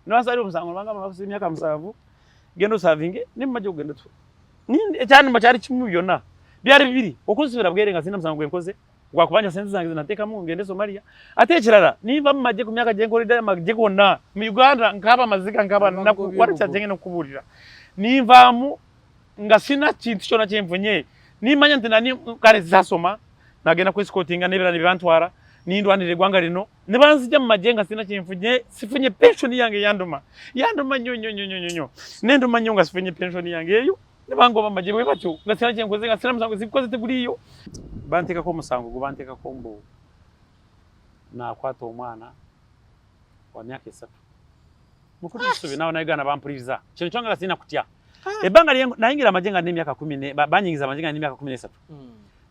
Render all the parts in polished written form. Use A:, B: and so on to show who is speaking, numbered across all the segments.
A: nibasari umusango banga bafite imyaka musavu gendo savinge nimaje kugenda tu ninde cyane macari kimuyona byari bibiri ukusubira bwerenga sina musango gwekoze gwakubanya senze zangize nateka mu ngende Somalia atekerara niba maje ku myaka gengo rida maje kona mu Uganda nkaba mazika nkaba waracyagenge no kuburira niva mu ngasina kintu cyo nakimvunye nimanya ntinani kare zasoma nagenda ku escortinga nebera nibantwara nindwanire gwanga rino nibanzije mu majenga sina kimvunye sifunye pension yange yanduma nyonyo nenduma nyonga sifunye pension yange yeyo nibango bamaje bwe batyo ngasina cyenkoze ngasina musango zikoze teguriyo banteka ko musango gubanteka ko mbo na kwato umwana wa myaka 3 mukuru subi nawe nayigana bampuriza cyo cyonga sina kutya ebanga nayingira amajenga n'imyaka 10 banyingiza amajenga n'imyaka 13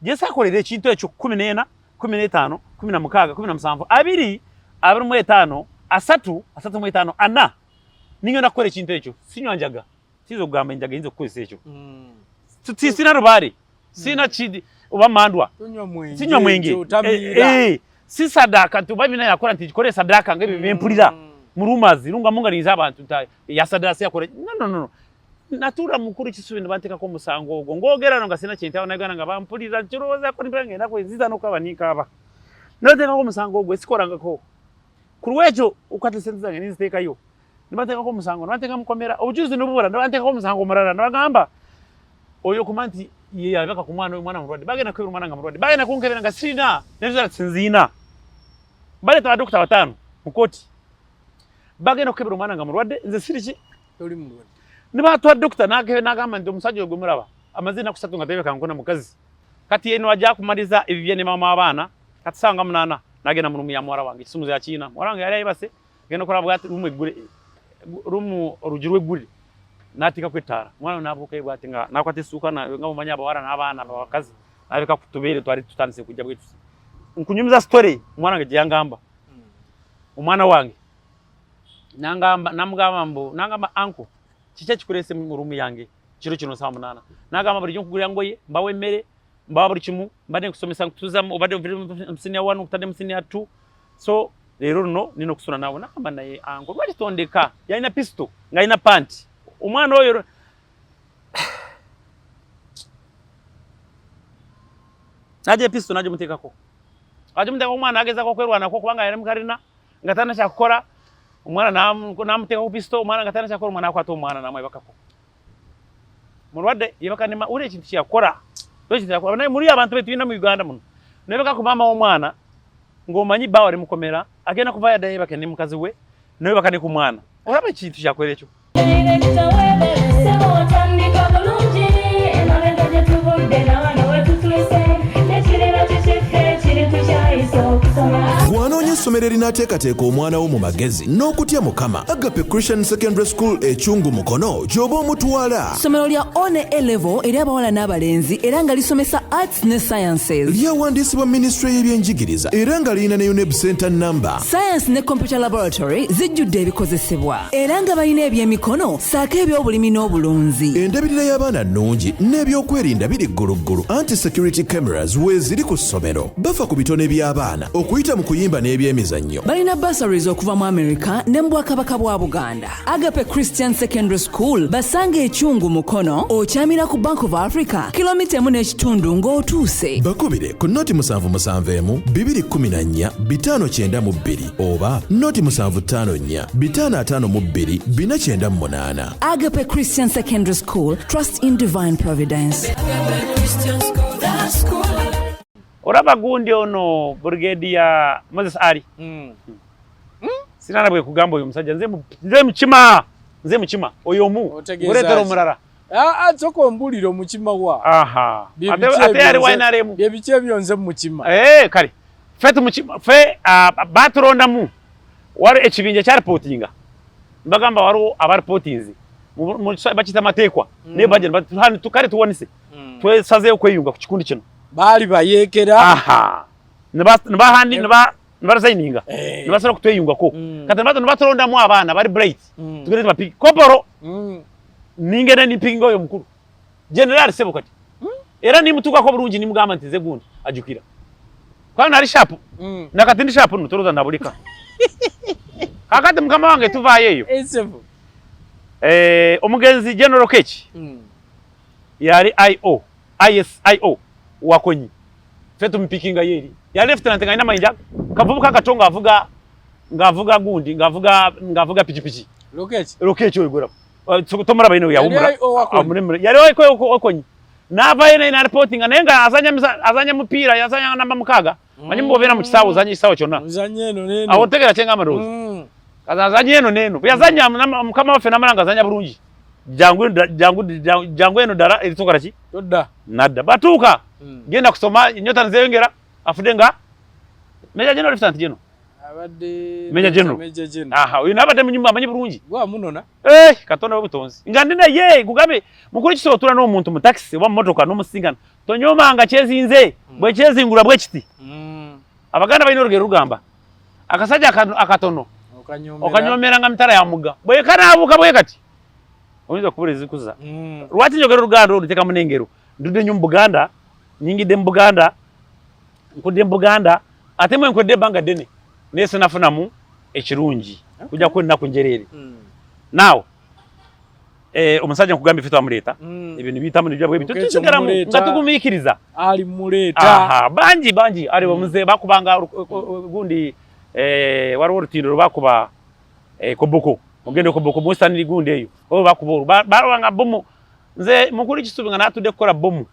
A: Jesa korere kintu echo 14 15 16 17 abiri mu 5 asatu mu 5 ana ninyo nakore kintu echo sinywanjaga sizo gamba injaga inzo kwese echo sina rubari sina chidi ubamandwa sinywa mwenge si sadaka tubabina yakora ntijikore sadaka ngebe bempulira murumazi runga munganiza abantu ya sadaka yakore no natura mukuru kisubina banteka ko musango go ngogerano ngasina kintu abana nga bampulira kiroza ko nibrange nako iziza no kabanika aba noteka ko musango go sikoranga ko kurwejo ukati senzange niziteka yo nibateka ko musango nbateka mukomera ubujuzi n'ubura nbateka ko musango murara nabagamba oyo kumanti yabaka ku mwana murwadi bagena ko umwana ngamurwadi bagena kunkebera ngasina nezo tsinzina bale ta doctor batano mukoti bagena ko umwana ngamurwadi nze siriki uri murwadi niba twa doctor nagamba ndo musaje gwe muraba amazina kusatu ngatebeka nkona mukazi kati yeno ajya kumaliza ibibyene mama abana katsanga munana nagena mu ya mwara wange isumuze ya China mwaranga yari ayibase geno kora bwati rumwe gure rumu rujirwe gure natika kwetara mwana nabuka ibwati nga nakwate suka na ngabo manyaba wara nabana bakazi nabika kutubere twari tutanse kujya bwetu nkunyumiza story mwana ngeje yangamba umwana wange nangamba nangamba anko chiche chikurese mu rumu yange kiro kino saa 8 nagamba buri nkugurira ngoye mbawe mere mbawe buri kimu mbane kusomesa kutuza ubade msini ya 1 kutande msini ya 2 so rero no nino kusuna nawe nakamba naye anko rwagitondeka yaina pisto ngaina panti umwana oyo naje pisto naje muteka ko aje muteka umwana ageza ko kwerwana ko kubanga yari mukarina ngatana cyakora umwana namuteka ku pisto umwana ngatana cyakora umwana akwato umwana namwe bakako murwade yibakanima ure kintu cyakora doje cyakora naye muri abantu betu ina mu Uganda muno nebeka ku mama w'umwana ngomanyi bawo ari mukomera agena kuva ya daye bakene mukazi we nawe bakane ku mwana uraba kintu cyakora cyo
B: Gwanonye somero linateekateeka omwana wo mu magezi n'okutya Mukama. Agape Christian Secondary School Echungu Mukono gy'oba omutwala.
C: Somero lya one A-level eri abawala n'abalenzi era nga lisomesa arts ne sciences.
B: Lyawandiisibwa Ministry y'ebyenjigiriza era nga lirina ne UNEB Center number.
C: Science ne computer laboratory zijjudde ebikozesebwa era nga balina ebyemikono saako eby'obulimi n'obulunzi.
B: Endabirira y'abaana nnungi n'ebyokwerinda biri gguluggulu. Anti-security cameras weeziri ku ssomero. Bafa ku bitone by'abaana okuyita mu kuyimba n'ebyemizannyo.
C: Balina bursaries okuva mu America ne mu Bwakabaka bwa Buganda. Agape Christian Secondary School basanga Echungu Mukono okyamira ku Bank of Africa kilomita 1.5 ng'otuuse.
B: Bakubire ku noti 771 214 592 oba noti 754 552 498.
C: Agape Christian Secondary School, trust in divine providence.
A: Oraba gundi ono Brigadier Moses Ali. Sinana bwe kugamba uyu musajja nze mukima oyo mu uretero murara.
D: Atoko mbuliro mukima wa.
A: Aha. Ate yari wainaremu.
D: Byebiche byonze mukima.
A: Kale. Fetu mukima fe batronda mu. Wari ekibinja cya reportinga. Mbagamba waro abareportinzi. Bakita matekwa. Ne baje hano tukare tuwonise. Twesaze kweyunga ku kikundi kino.
D: Bali bayekera.
A: Aha. Nibahandi nibarasaininga. Nibasara kutweyunga ko. Kati nibatronda mu abana bari bright. Tugere bapiki koporo. Ningene ni pingo yo mukuru. General sebo kati. Era ni mutuka ko burungi ni mugamba ntize gundi ajukira. Kwa nari sharp. Nakati ndi sharp no toroza ndabulika. kakati mukama wange tuvaayo
D: Esevu.
A: Omugenzi General Kechi yali ISIO wakonyi fetu mpikinga yeri ya lieutenant ngina mayinja kavubuka katonga ngavuga gundi ngavuga pichipichi Lokechi oyigora tomara bayino ya umra yali okonyi nava ina reporting anenga azanya mupira yazanya namba mukaga manyimbo bena mu kisawo zanya kisawo kyonna
D: uzanye no neno
A: awotegera chenga amarozi azanye eno neno yazanya mukama wafe namalanga azanya bulungi jangu eno dara ilitokara ki
D: todda
A: nadda batuka genda kusoma nyota nzeyongera afudenga Meja General Lieutenant General
D: abadde
A: Meja General aha uyu nabade munyumba amanyi bulungi
D: gwa munona
A: katonda obutonzi ngandina ye kugabe mukuru kisotura no muntu mu taxi wa motoka no musingana tonyomanga kyezinze bwe kyezingula bwe kiti abaganda bayino rugero rugamba akasaja akatono okanyomera nga mitara ya muga bwe kana abuka bwe kati oyinza kubulezi kuza lwati njogero rugando ruteka munengero ndude nyum Buganda nyingide mu Buganda nkude mu Buganda atemwe nkude banga dene nese nafunamu ekirungi kujja kwenda kunjerere now omusajja nkugambye fito amuleta ibintu bitamu nibyo bwe bitutugeramu ngatugumikiriza
D: ali muleta
A: aha banji ali omuze bakubanga gundi waro rutiro bakuba koboko ogende koboko mustaniri gundi eyo o bakuburu barwanga bomu nze mukuri kisubinga natude kokora bomu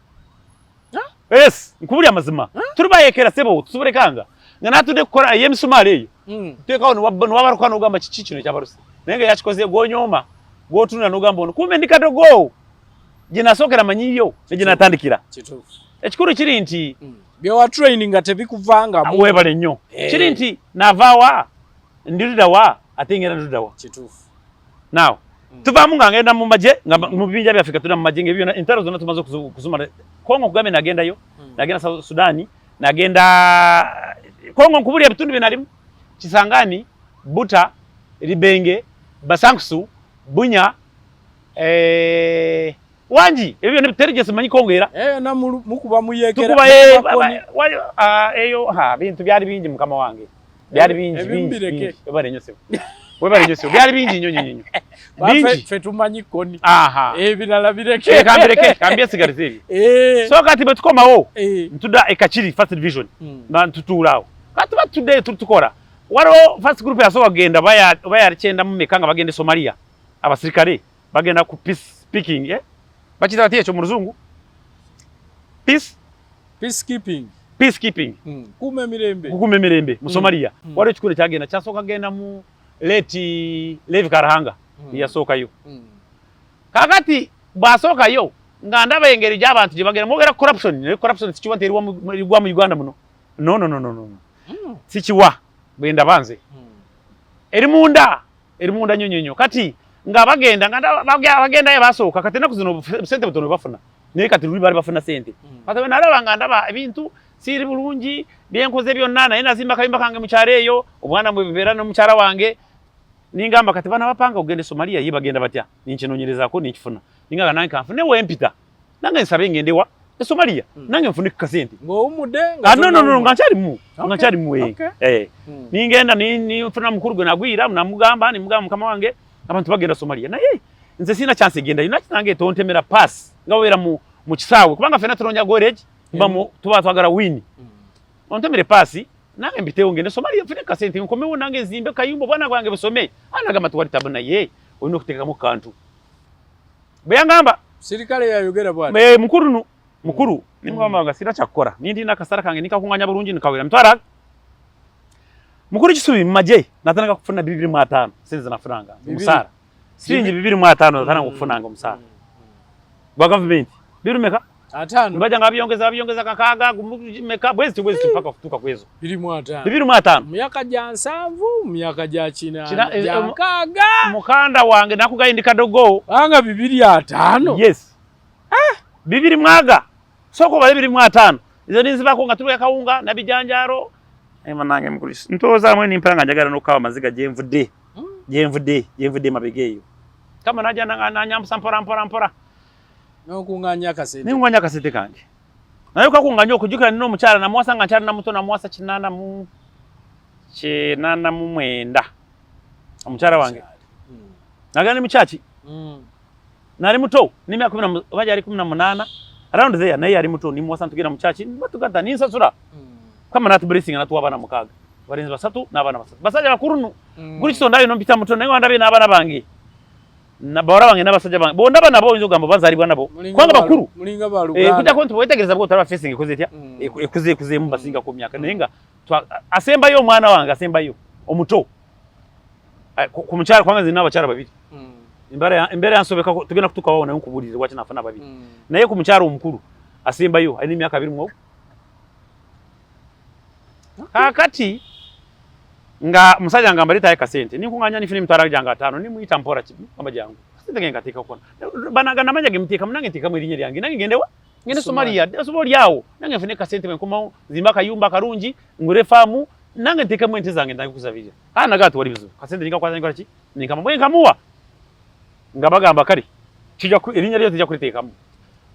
A: yes nkubuli amazima turubayekera sebo tusuburekanga natude kokora yemisumale eyo teka ono wabarukana ugamba kikino kyabarusi nenge yakikoze gonyoma gotuna nugamba ono kumbe ndikadogo jina sokera manyiyo jina tandikira
D: kitufu
A: ekikuru kiri nti
D: byo wa training atebikuvanga
A: mu webale nnyo kiri nti navawa ndirida wa atingera ndirida wa
D: kitufu
A: now tuvamu ngenda mu maje mu bibinja bya Afrika tuna mu maje ngebyo intero zona tumaze kuzuma Kongo kugambe nagenda yo nagenda Sudani nagenda Kongo nkubuli ebitundu binalimu Kisangani Buta Ribenge Basankusu Bunya wanji ebyo ne terije simanyi kongera
D: na mukuba muyekera
A: tukuba eyo bintu byali bingi mukama wange byali bingi ebare nyose webare nyose byali bingi nyonyo
D: bingi fetumanyi koni ebirala bireke
A: kambye sigarizeri so kati betukomawo ntuda ekachiri first division na ntutulawo kati batude tutukora waro first group yaso bagenda baya cyenda mu mekanga bagende Somalia abasirikare bagenda ku peace speaking bakita batiye cyo mu ruzungu peacekeeping kukume mirembe mu Somalia waro chikure cyagenda cyasoka genda mu Levi Karahanga yasoka yo kakati basoka yo nganda bayengeri y'abantu jibagera mogera corruption sikiwa nteri wa mu Uganda muno no sikiwa benda banze eri munda nyonyonyo kati ngabagenda bagenda yabasoka kati nakuzino sente butono bafuna ne kati ruri bari bafuna sente kati naraba nganda ba ebintu siri bulungi byenkoze byonnana ina zimba kayimba kange mu cyareyo obwana mu bibera no mu cyara wange ningamba kati bana bapanga ugende Somalia yibagenda batya ninkinonyereza ko nikifuna ningaga nange kanfune wempita nange nsabe ngendewa Somalia nange mfunike kasente
D: ngo umudenga
A: no ngachari mu ningenda ni mfuna mukuru gwe nagwira namugamba ni mugamba kama wange abantu bagenda Somalia naye nze sina chance genda yunaki nange tontemera pass ngawera mu kisawe kubanga fena turonya goreje mbamo tuba twagara win ontemere pass nange mbiteho ngende Somalia mfunike kasente nkomewo nange zimbe kayumbo bwana gwange busome anaga twari tabona ye oyino kuteka mu kantu beyangamba
D: sirikale yayogera bwana
A: mukuru nimwamba nga sira cyakora nindi nakasara kange nikakunganya burungi nikawera mtwara mukuru kisubi maje natanga kufuna 2500 senze na franga musara siringi 2500 natanga kufuna ngo musara ba government birumeka atano baje ngabiyongeza kakaga gumeka bwezi mpaka kutuka kwezo 2500
D: myaka ja nsanvu myaka ja china kaga
A: mukanda wange nakugayindika dogo
D: anga 2500
A: yes 2 soko bali 2500 izo niziba ko ngaturuya kawunga na bijanjaro nange mkulisi ntoza mwe nimpanga njagara no kawa maziga jemvude mabegeyo kama naja nanyamsa mpora
D: no kunganya kasete
A: ningwanya kasete kanje nayo kakunganya okujukira nino mukyala na mwasa nga nkyala na muto na mwasa kinana mu mwenda omukyala wange nagana muchachi nali muto ni myaka 10 baje ari 18 around there naye ari muto ni mwasa tugira muchachi batugata ninsa sura kama natu blessing natu abana mukaga barinzi basatu n'abana basatu basaje bakurunu guri so ndayo no mpita muto naye wandabe n'abana bangi na bora bangi n'abasaje bangi bo ndaba nabo inzogambo bazari bwanabo kwanga bakuru
D: mulinga barugana
A: kuja kontu boyetegereza bwo taraba facing kozetya ekuze mu basinga ku myaka nenga asemba yo mwana wange asemba yo omuto ku mukyala kwanga zina abakyala babiri imbere yansobeka tugenda kutuka wao nayo nkubulirize wachi nafana babiri naye ku mukyala omukuru asemba yo ali myaka 2 mwo kakati nga musajja ngamba litaye kasente ninkunganya ni film tara janga 5 ni muita mpora chibi kamba jangu sente ngenga tika kona banaga namanya gemteka mnange tika mwirinye lyange nange gendewa ngende Somalia asoboli yawo nange fune kasente menkoma zimbaka yumba karunji ngure famu nange tika mwente zange ndakuzavija ana gato wali bizu kasente ninga kwaza ngora chi ninga mwe nkamuwa ngabagamba kali kijja ku irinya lyo tijja kuliteka mu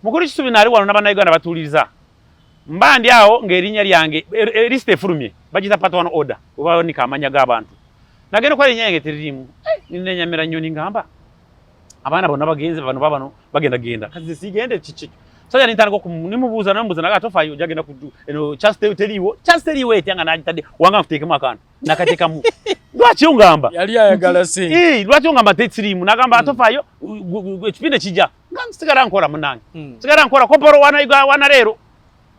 A: mukuru kisubi nali wano nabana igana batuliriza mbandi awo ngerinya lyange liste fulumye bagita part one order uba ni kamanya gabantu nagene kwa rinyange tiririmu ninenyamira nyoni ngamba abana bona bagenze bano babano bagenda kazi sigende chichi saja nitanga ko nimubuza nambuza nagatofa yo jagenda kudu eno chance teriwe etanga najitade wanga mfuteke makana nakateka mu lwachi ungamba
D: yali ayagala se
A: lwachi ungamba tetirimu nagamba atofa yo ekipinde kijja ngamsigara nkora munange sigara nkora koporo wana rero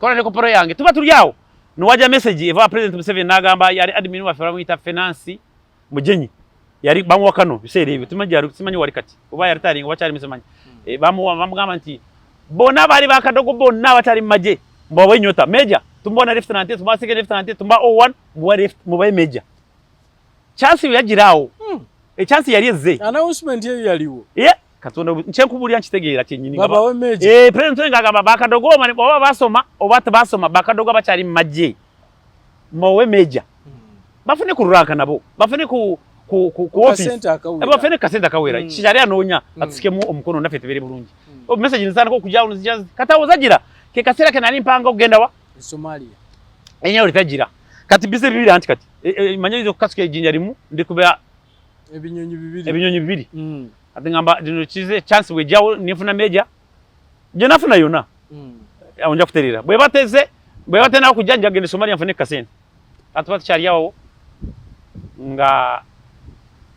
A: kora ne koporo yange tuba turiyawo nuwaja message eva president Museveni nagamba yari admin wa fera mwita finance mujenyi yari bamwa kano bisere ibi tumanyi wari kati uba yari taringa wachari misemanyi bamugamba nti bona bari bakadogo bona batari maje mbo nyota major tumbona lieutenant tumba second lieutenant tumba O1 mubaye major chance yagirawo chance yari eze
D: announcement yaliwo
A: katonda nchenkubuli anchitegera cyenyini
D: baba we major
A: president ngagamba bakadogo mani baba basoma obata basoma bakadogo bachari maje mbo major bafune kururanka nabo bafune ku office bafune kasenta kawera kishari anonya atsikemu omukono ndafete bere bulungi message nisana ko kujya unuzijaza katawo zagira ke kasera kenali mpanga ogenda wa
D: Somalia
A: enya ulitagira kati bise bibiri anti kati manyizo kasuke jinja limu ndikubera ebinyonyi bibiri ati ngamba dino chize chance wejawo nifuna meja je nafuna yona onja kuterera bwe batena kujanja gende Somalia mfune kasenta atwati chari yawo nga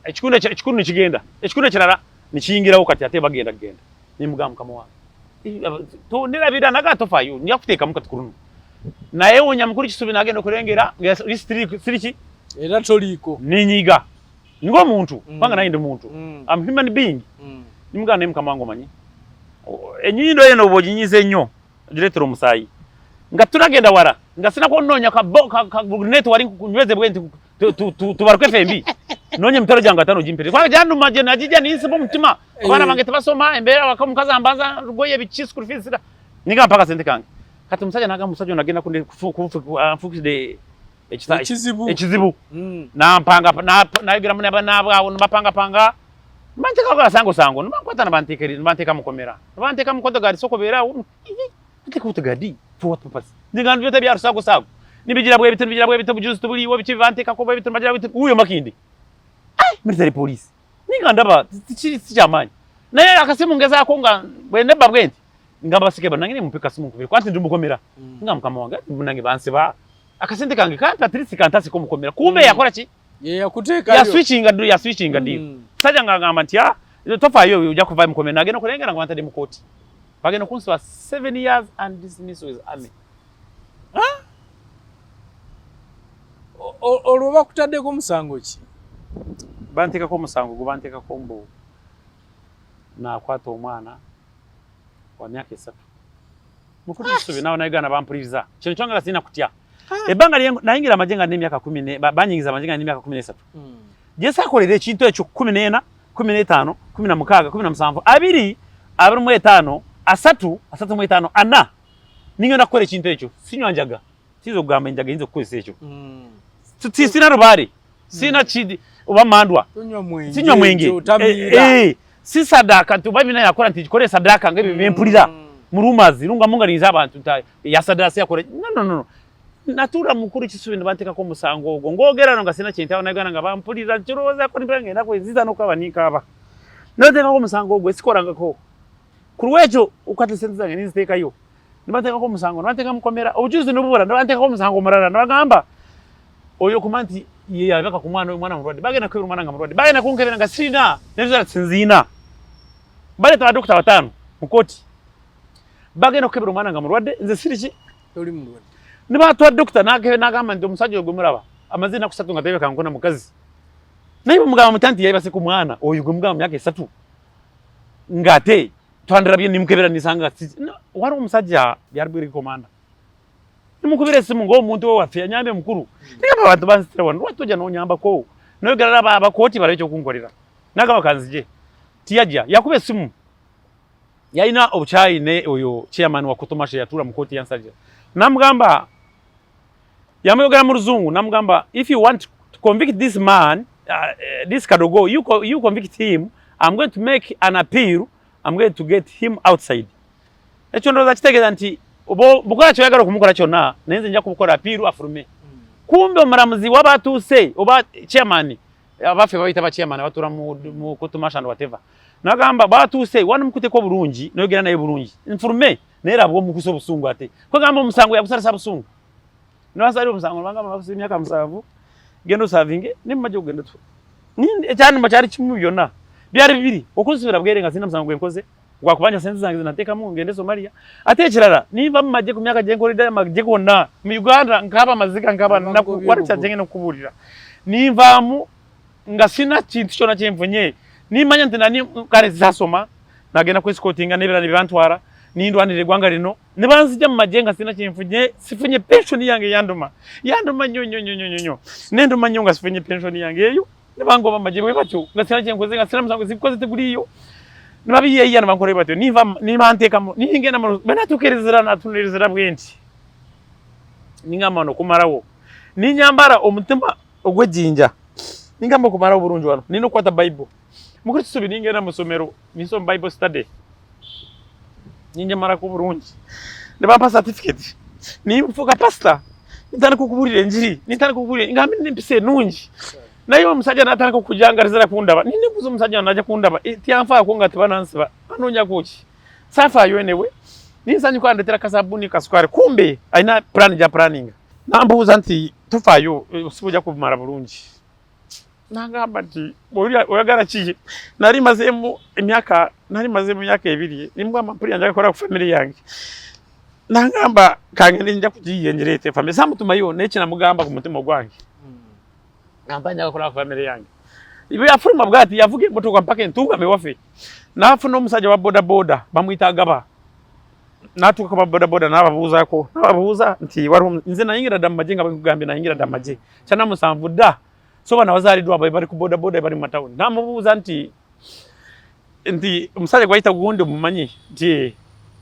A: ekikune kigenda ekikune kirara nikingira kati ate bagenda ni mugamu kama wa to nirabira nagatofa yo nja kuteka mukatukurunu naye wonya mukuru kisubi nagenda kurengera siriki
D: era toliko
A: ninyiga ngo muntu panga nainde muntu am human being nimugana mukama wangu manyi enyindo yeno bojinyize nnyo diretro musayi nga tunagenda wara nga sina ko nonya ka net wari kunyweze bwenti tubarukwe FMB nonye mtoro janga 5 jimpere kwa jandu maje najija ninsibo mtima abana bange tabasoma embera bakamukaza ambanza rugoye bichi school fees niga mpaka sente kange kati musaja naga musaja nagenda kunde focus de echizibu na mpanga na igira mune abanabwa bapanga manteka kwa sango nbakwata nabantekeri nbanteka mukomera nbanteka mukodo gadi soko bera nteka utagadi for what purpose niga nbyote bya rusago nibigira bwe bitu bujuzi tubuli wo bichi banteka ko bwe bitu magira bitu uyo makindi military police ninga ndaba sichamanya naye akasimu ngeza ko nga bwende babwenti ngamba sikeba nangine mupika simu kubiri kwanti ndumukomera ngamukama wanga munange banse ba akasente kange kanta trisi kantasi ko mukomera kumbe yakora ki
D: yakuteka
A: ya switching ndio saja ngamba nti tofa yo uja kuva mukomera nageno kurengera ngwanta de mukoti bageno kunsiba 7 years and dismissed with army
D: oloba kutadde ko musango ki
A: banteka ko musango gubanteka ko mbo na kwata omwana wa myaka 3 mukuru kisubi nawo naigana bampuriza kintu kyonga sina kutya ebanga nayingira majenga ne myaka 10 banyingiza majenga ne myaka 13 jesa kolere kintu ekyo 14 15 16 17 abiri mu 5 asatu mu 5 ana ninyo nakore kintu ekyo sinywanjaga sizo gamba njaga inzo kukozesa ekyo sina rubari sina chidi uba mandwa sinywa mwenge si sadaka tubabina yakora ntikore sadaka ngebe bempulira murumazi runga munganiza abantu ya sadaka yakore no natura mukuru kisubi nibanteka ko musango ogwo ngogera no ngasina kintu abana nga bampulira kiroza ko nibrange nako iziza no kabanika aba noteka ko musango ogwo sikoranga ko kurwejo ukati senzange niziteka yo nibanteka ko musango nibanteka mukomera obujuzi nubura nibanteka ko musango murara nabagamba oyo kumanti ye yabaka ku mwana murwadi bagena ko umwana ngamurwadi bagena kunkebera ngasina nezo tsinzina bale ta dokta batano mukoti bagena ko umwana ngamurwadi nze siriki
D: uri murwadi
A: niba twa dokta nagamba ndi omusajja ogwe muraba amazina kusatu ngatebeka nkona mukazi nayo mugamba mutanti yayibase ku mwana oyo gwe mugamba myaka 3 ngate twandira bye nimukebera nisanga wari omusajja byarbiri komanda nimukubire simu ngo umuntu we wafe nyambe mukuru tika abantu bansitira wanu watoja no nyamba ko no garara abakoti baracyo kunkorera naga bakanzije tiyaja yakube simu yaina obuchayi ne oyo chairman wa kutomasha yatura mukoti yansajja namugamba yamuyogera mu ruzungu namugamba if you want to convict this man this Kadogo you convict him I'm going to make an appeal I'm going to get him outside echo ndo kitegeza nti bukora cyo yagara kumukora cyo na nenze njya kubukora appeal afurume kumbe omaramuzi wabatuse oba chairman abafe babita ba chairman batura mu kutumasha ndo whatever nagamba batuse wana mukute ko burungi nogera naye burungi informe nera bwo mukuso busungu ate ko gamba umusango yagusarisa busungu nabasari umusango bangamba bakusi myaka musavu gendo savinge nimaje kugenda tu ni cyane macari kimwe byona byari bibiri okusubira bwerenga sina musango gwenkoze gwakubanya senze zange zinateka mu ngende Somalia atekirara niba mumaje ku myaka je ngorida maje kona mu Uganda nkaba mazika nkaba nakwari cyajenge no kuburira nivamu ngasina kintu cyo na cyemvunye nimanya ntina ni kare zasoma nagenda ku escortinga nebera nibantwara nindwanire gwanga rino nibanzije mu majenga sina cyemvunye sifunye pension yange yanduma nyonyo nenduma nyonga sifunye pension yange yeyo nibango bamaje batyo ngasina cyenkoze ngasina musango zikoze teguriyo nibabiye yana bankore batyo nimanteka ningena mu benatukerezera natunerezera bwenti ningamano kumarawo ninyambara omutima ogwejinja ningamba kumarawo burunji wano nino kwata bible mukuri subi ningena musomero niso bible study ninje mara ku burunji ndabapa certificate nimfuka pastor nitana kukuburire njiri nitana kukuburire ngambi nimpise nunji nayo musajja natana kukujangarizira kundaba ninde buzo musajja naje kundaba tiamfa ko ngati banansiba anonya kuki safa yo enewe ninsanyi ko andetera kasabuni kasukare kumbe aina plan ja planning nambuza nti tufayo usibuja kumara burunji nangamba nti oyagara kiye nari mazemu emyaka 2 nimbwa amapuri anja gukora ku family yange nangamba kange njya kugiyengerete family samutuma yo neke namugamba ku mutima gwange ngambanya gukora ku family yange ibe yafuruma bwati yavuge motoka mpaka ntunga mewafe nafu no musajja wa boda bamwitagaba natuka ba boda nababuza nti wari nze nayingira damaje ngabakugambe nayingira damaje cyana musamvu da so bana bazaridwa bari ku boda bari mu town namubuza nti umusajja gwahita gundi mumanyi nti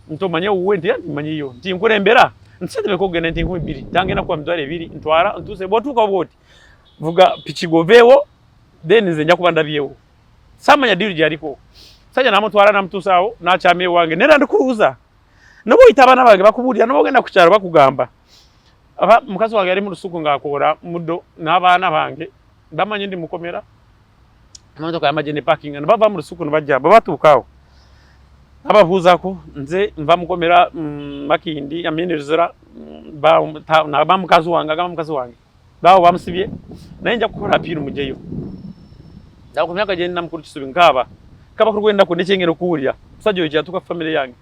A: ntomanye uwende manyi yo nti nkurembera nsete ko gene nti 2 tange na kwa mdware 2 ntwara ntuse botuka boti vuga pichigovewo then nze njya kubanda byewo samanya diri jariko sajja namutwara namtusawo nachame wange nera ndikuruza nabo itabana bage bakuburira nabo genda kucyaro bakugamba aba mukazi wange ari mu rusuku ngakora mudo nabana bange ndamanye ndi mukomera amamodoka yamagene parking nabava mu rusuku nabajya babatukaho abavuza ko nze mva mukomera makindi amenerezera ba mukazi wange bawo bamusibye naye njya gukora apira umugeyo ndako myaka je namukuru kisubi nkaba kaba kurwenda ko ndekengero kuurya musajja yoje atuka family yange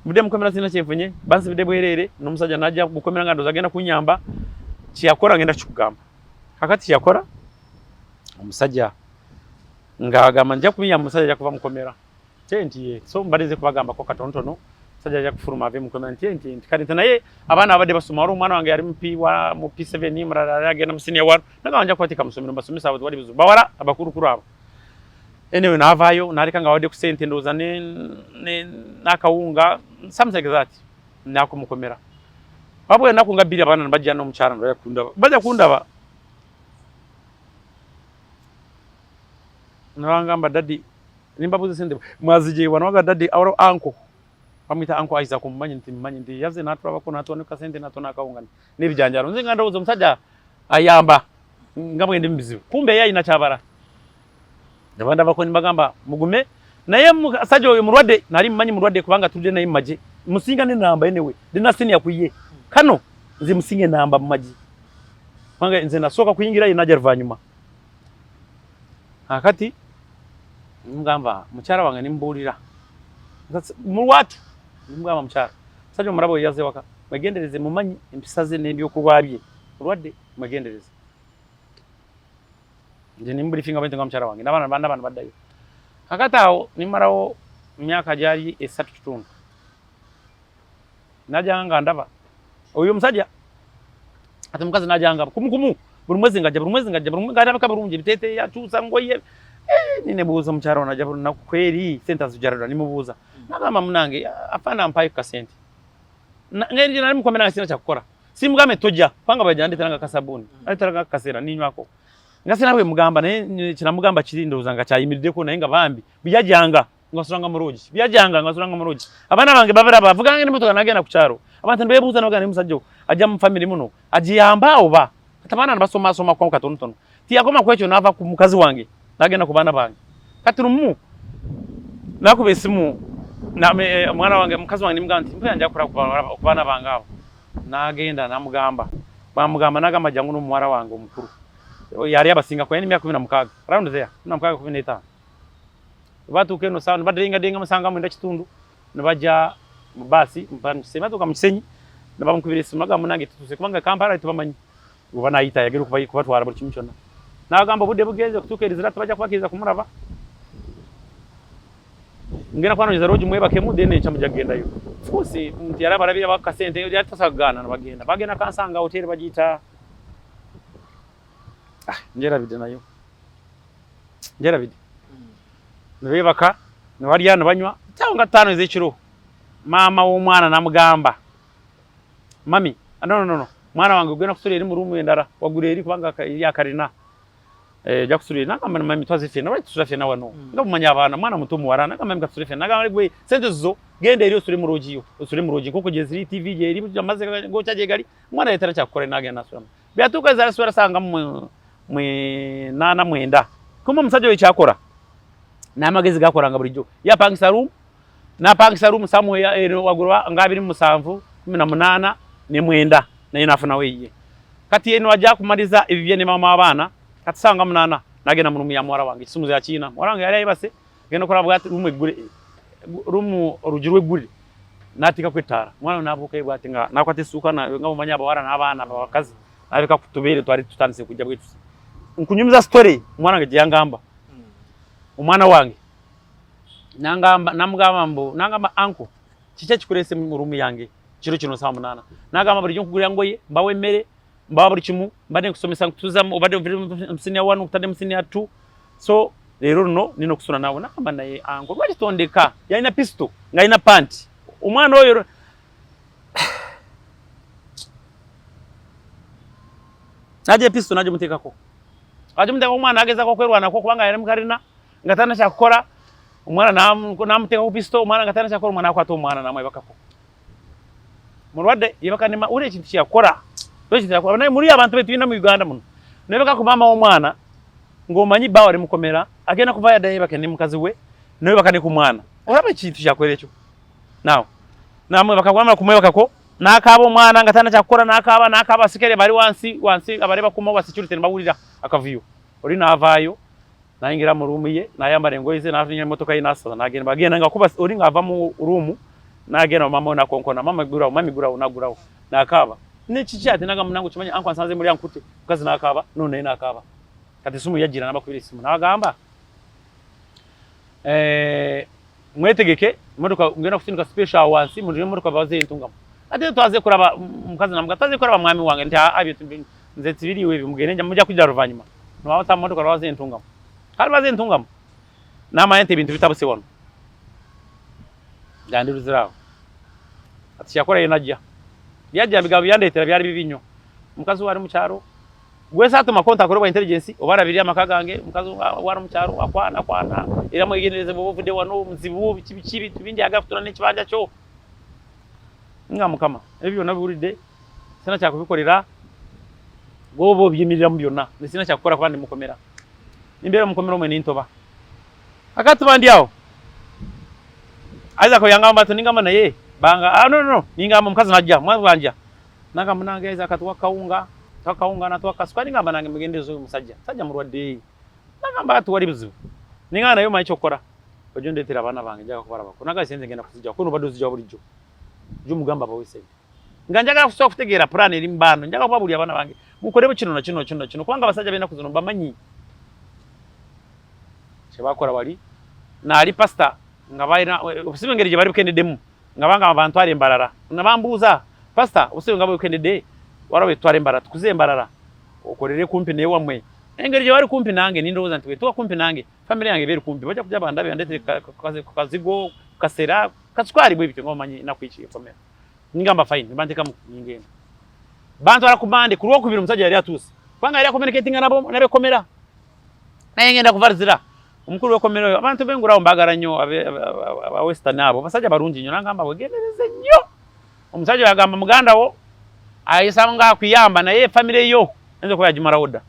A: bude mukomera sina cyemfunye bansi bide bwerere no musajja najya gukomera ngando zagenda kunyamba cyakora ngenda cyugamba hakati cyakora umusajja ngagama njya kubinya musajja kuva mukomera tentiye so mbarize kubagamba ko katontono sajja ya kufuruma ave mukomera tenti kandi naye abana abade basoma ro mwana wange ari mpi wa mu P7 murara agenda musini yawa naganja kwatika musomero basomesa abo bari bizu bawara abakuru kurabo anyway navayo narika ngawade ku sente ndoza ne nakawunga something like that nako mukomera babwe nakungabira abana bajya no mucyara ndo yakunda bajya kundaba nabangamba daddy nimba buze sente mwazije wanaga daddy our uncle bamwita Uncle Isaac kummanyi nti yaze natwaba ko natwoneka sente natona kaungana nebijanjaro nze nganda uzo musajja ayamba ngamwe ndi mbizibu kumbe yayi na cyabara ndabanda bakoni bagamba mugume naye musajja oyo murwadde nali mmanyi murwadde kubanga tulide naye maji musinga ne namba enewe dina sini yakuye kano nze musinge namba maji panga nze nasoka kuyingira ina jarvanyuma akati ngamba muchara wange nimbulira mulwatu ngamba muchara sajja murabo yaze waka magendereze mumanyi empisaze nebyo kulwabye mulwadde magendereze nje nimbulifinga bente ngamba muchara wange nabana baddayo akatawo nimarawo myaka jali 3 kitundu najanga ndaba oyo musajja ati mukazi najanga kumukumu buri mwezi ngajja buri mwezi ngajja kabirunje bitete ya tusa ngoye nine buuza muchara wanajja buri nakweri senta zujarada nimubuuza nagamba munange afana mpaye ka sente ngeri nali mukomena ngasina cyakukora simugame tojja panga bajande teranga kasabuni alitanga kasera ninywako ngasina bwe mugamba ne kinamugamba kirindo uzanga cyayimiride ko nayenga bambi byajanga ngasuranga muruji byajanga ngasuranga muruji abana bange babera bavuga ngene mutoka nagenda ku cyaro abantu bebuza nabagana musajjo ajya mu family muno ajiyamba oba katabana basoma kwa katontono tiyagoma kwecyo nava ku mukazi wange nagenda ku bana bange katurumu nakubesimu na mwana wange mukazi wange nimganti mpe anja kura ku bana bangabo nagenda namugamba bamugamba nagamba jangu no mwara wange omukuru yari abasinga kwa emyaka 16 round there 15 batu keno sawa badinga musanga mu ndakitundu nabaja basi mpana to kamusenyi nabamukubire simaga munange tutuse kubanga Kampala tubamanyi ubana yita yagiru kubatwara buri kimchona nagamba budde bugeze kutukerizira tubaja kwakiza kumuraba ngena kwano nyizaroji mwebake mudene chamujagenda yo fusi mtiyara barabira bakasente yo yatasagana bagenda kansanga hotel bagita njera bide nayo njera bide nbebaka nwali yana banywa cyangwa 5 ezekiro mama w'umwana namugamba mami no mwana wange ugena kusurira mu rumu endara wagureri kubanga yakarina ja kusurira nakamba mami twazife na tuzafye na wano ngabumanya abana mwana mutumu warana nakamba mami kusurira nakamba gwe sente zo gende eri usuri mu rojiyo usuri mu roji kuko jeziri tv je eri amaze go cyaje gari mwana yetera cyakore nagenda nasura byatuka zara sura sanga mwe nana mwenda kuma musaje cyakora namagezi gakoranga burijo yapangisa room napangisa room samwe wagurwa ngabiri musanvu 18 ne mwenda na inafuna weye kati yenu ajja kumaliza ibibyene mama abana katsanga munana nagena mu ya mwara wange sumuze ya China mwaranga yari ayibase genda kora bwati rumwe gure rumu orujirwe gure natika kwetara mwana nabuka ibwati nga nakwate suka na ngabo manyaba wara nabana bakazi abika kutubere twari tutanse kujya bwetu nkunyumiza story mwana nge yangamba umwana wange nangamba namugamba mbo nangamba anko chiche chikurese mu rumu yange chiro kino saa 8 nagamba buri nkugurira ngoye mbawe mere mbawe buri kimu mbane kusomesa kutuza obade msini ya 1 kutande msini ya 2 so lero no nino kusuna nawo nagamba naye anko rwagitondeka yaina pisto ngaina panti umwana oyo naje pisto naje mutekako aje muteka umwana ageza ko kwerwana ko kubanga yari mukarina ngatana cyakora umwana namuteka ku pisto umwana ngatana cyakora umwana akwato umwana namwe bakako murwade yebakanima ure kintu cyakora bese cyakora naye muri abantu betu ina mu Uganda muno nebeka ku mama w'umwana ngomanyi bawo ari mukomera agena kuva ya daye bakene mukazi we nawe bakane ku mwana uraba kintu cyakora cyo nawo namwe bakagwama kumwe bakako nakabo umwana ngatana cyakora nakaba sikere bari wansi abareba kuma wasicurite mbawurira akaviyo uri navayo naingira mu room ye nayambare ngo ize nafinya motoka y'inasa nagenda bagenda ngakuba uri ngava mu room nagenda mama na konkona mama gura unagura nakaba niki cyati naga munango kimanya anko ansanze muri yankute kazi nakaba none nakaba kati sumu yagira nabakubira isimu nagamba mwetegeke motoka ngena kusinika special wansi muri motoka baze intungamo ate twaze kuraba mukazi namga taze kuraba mwami wange nta abyo nze tibiriwe bimugene mujya kujya ruvanyuma no wata motoka baze intungamo hari baze intungamo nama yente ibintu bitabuse wono gandi ruziraho ati yakora yenajya yajya bigabo yandetera byari bibinyo mukazi wari mu cyaro gwese atuma konta koroba intelligence obarabiriya makagange mukazi wari mu cyaro akwana iramo igenereze bo vude wano muzibu kibi tubindi agafutura n'ikibanja cyo nga mukama ebyo nabulide sina kya kubikolera gobo byimirira mu byonna sina kya kukora kwandi mukomera imbere mukomera omwe nintoba akati bandiawo aiza ko yangamba to ningamba naye banga no ningamba mukazi najja mwabanja nanga munanga aiza akatwa kaunga na twaka sukari ngamba nange mugendezo musajja sajja murwadde nangamba atuwali bizibu ningana nayo mayicho kora ojo ndetera abana bange njaka kubara bako naga senze ngenda kuzijja kuno bado zijja bulijjo jo mugamba bawise nganjaga kusoka kutegera plan eri mbano njaka kubabuli abana bange mukorebo kino na kino kwanga basajja bena kuzono bamanyi chebakora wali na ali pasta ngabaina usibengereje bari bukendedemu ngabanga abantu ari mbarara nabambuza pasta usibenga bukendede warawe tware mbarara tukuze mbarara okorere kumpi ne wamwe engereje bari kumpi nange nindoza ntwe tuwa kumpi nange family yange beri kumpi bacha kuja bandabe andete kazigo kasera kaswari bwe bityo ngomanyi nakwici komera ngamba fine bandika nyingene bantu arakumande kuruwo kubira musajja yari atusi kwanga yari communicating nabo nabe komera naye ngenda kuvarizira umukuru we komera abantu bengura mbagara nyo aba western abo basajja barungi nyo nangamba wegendereze nyo umusajja yagamba muganda wo ayisanga kuyamba naye family yo enzo ko yajimara oda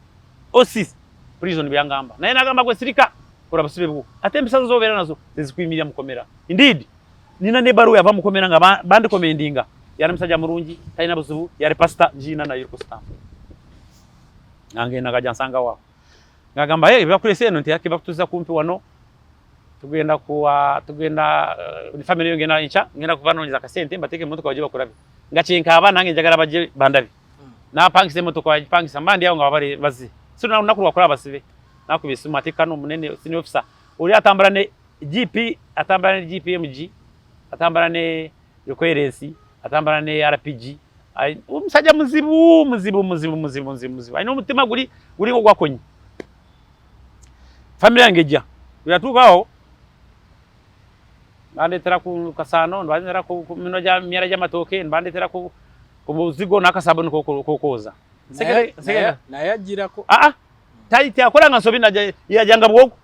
A: osis prison byangamba naye nagamba gwe sirika kora basibe bwo atembisa zobera nazo zizikwimirya mukomera indeed nina ne baru yava mukomera nga bandi komendinga yari musajja murungi taina buzubu yari pasta jina na yirko staff nange nagaja nsanga wa ngagamba bakulese eno nti yake bakutuza kumpi wano tugenda family yongena incha ngenda kuvanonyiza kasente mbateke moto kwa jiba kurabi ngachenka aba nange njagara baje bandabi na pangise moto kwa pangisa mbandi yao ngabari bazi sino nakurwa kora basibe nakubise matikano munene senior officer uri atambara ne GP atambara ne GPMG atambara ne yokoeresi atambara ne RPG umusajja muzibu aino mutima guri ngo gwakonyi family yangeja yatukaho bandetera ku kasano bandetera ku minoja myara ja matoke bandetera ku muzigo nakasabone kokoza
D: sege na yagira ko taiti akora ngasobi naje yajanga bwoko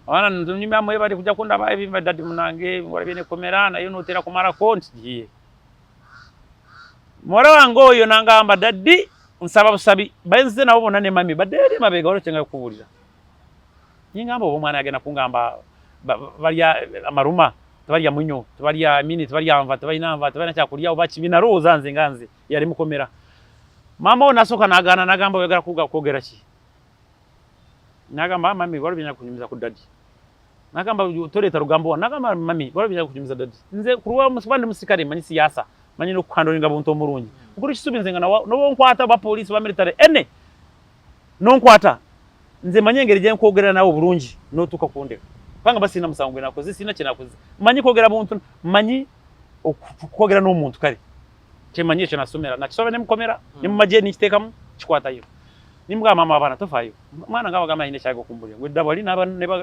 D: wana ntunyima amwe bari kuja kunda bayi badadi munange warabene komerana yo notera kumara konti giye mora wango yo nangamba dadi nsaba busabi benze nabo bonane mami badere mabega orocenga kuburira nyingamba bo mwana agena kungamba bariya amaruma tubariya munyo tubariya mini tubariya amva tubayinamva tubana cyakurya ubachi binaroza nganze yari mukomera mama onasoka nagana nagamba wegara kogera ki nagamba mami warabina kunyumiza ku dadi nagamba toreta rugambo nagamba mami warabina kunyumiza dadi nze kuruwa musubande musikare manyi siyasa manyi no kwandoringa bunto murungi ukuri kisubinze ngana no nkwata ba police ba military ene no nkwata nze manyengereje nkogera nawo burungi no tukakundeka panga basi na musangwe nakoze sina kinakoze manyi kogera buntu manyi okogera no muntu kare chemanyi cyo nasomera nakisobe nemukomera nimumaje nikitekamu kikwata yo nimbwa mama abana tofayo mwana ngawa kama ine cyago kumbulye ngo dabali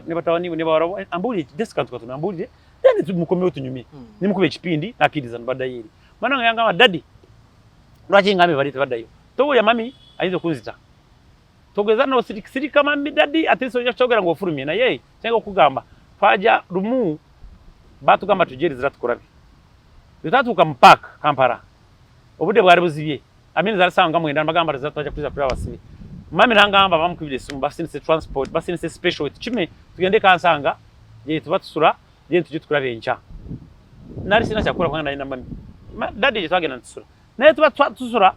D: nebatawani ne bawara ambuli deskantu katuna ambuli then tumukomera utunyumi nimukube kipindi nakiriza mbadayiri mwana yanga dadi lwachi ngame bali tabadayo to ya mami aizo kunzita togeza no siri kama mami dadi atiso yachogera ngo furumye na ye cyengo kugamba faja rumu batu kama tujeri ziratukurabi bitatu kampaka kampara obude bwari buzibye amini zarasanga mwenda magamba zataje kuza kuri abasibi mami nangamba bamukubire sumu basinise transport basinise special chime tugende kansanga je tubatusura je tuje tukurabencha nari sina cyakora kwanga na mami dadi je twagena ntsura naye tubatusura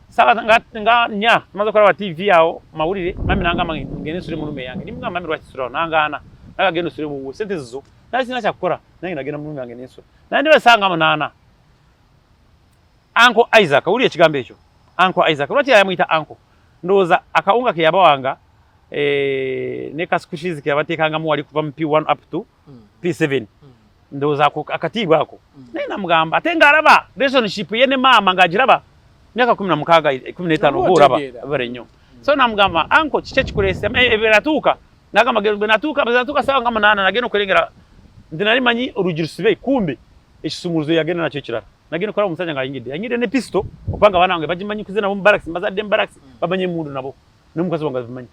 D: saka nga nya tumaze kora TV yao mawurire mami nangamba ngene suri murume yange nimwe mami rwakisura nangana nagagenda suri mu sente zizo nari sina cyakora nange nagena murume yange neso nandi basanga munana Uncle Isaac uri ekigambo ekyo Uncle Isaac lwati yamwita uncle ndoza akaunga ke yabawanga ne kaskushizi ke abatekanga mu wali kuva P1 up to P7 ndoza akatigwa ako nena mugamba atenga araba relationship yene mama ngajiraba myaka 16 15 goraba barenyo so namugamba uncle kiche kikurese eberatuka nagamba benatuka sawa ngama nana nageno kurengera ndinari manyi urugirisibe kumbe ekisumuruzo yagenda nacyo kirara nageno kora umusanya ngayingide ne pisto opanga banange bajimanyi kuzena mu barracks mbazade barracks babanye mundu nabo nemukazi wanga bimanyi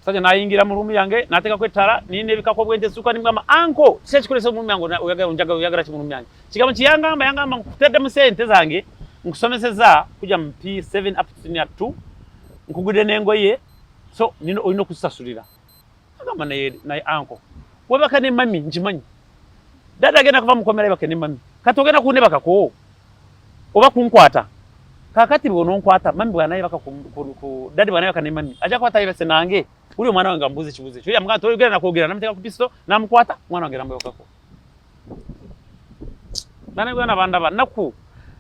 D: saje nayingira mu rumu yange nateka kwetara nine bikako bwente suka nimgama anko sechikolese mu rumu yange uyagara ki mu rumu yange kigamo yangamba kutedde mu sente zange nkusomeseza kuja mu P7 up to senior 2 nkugude nengoye so nino oyino kusasulira agamba naye anko webaka ne mami njimanyi dada gena kuva mukomera ibake ne mami katogena kune bakako oba kunkwata kakati bono nkwata mami bwana naye baka ku dadi bwana yaka ne mami aja kwata ibese nange uri mwana wange mbuzi kibuze cyo yamga to gena nakogera namteka ku pisto namkwata mwana wange nambaye bakako bana bwana banda naku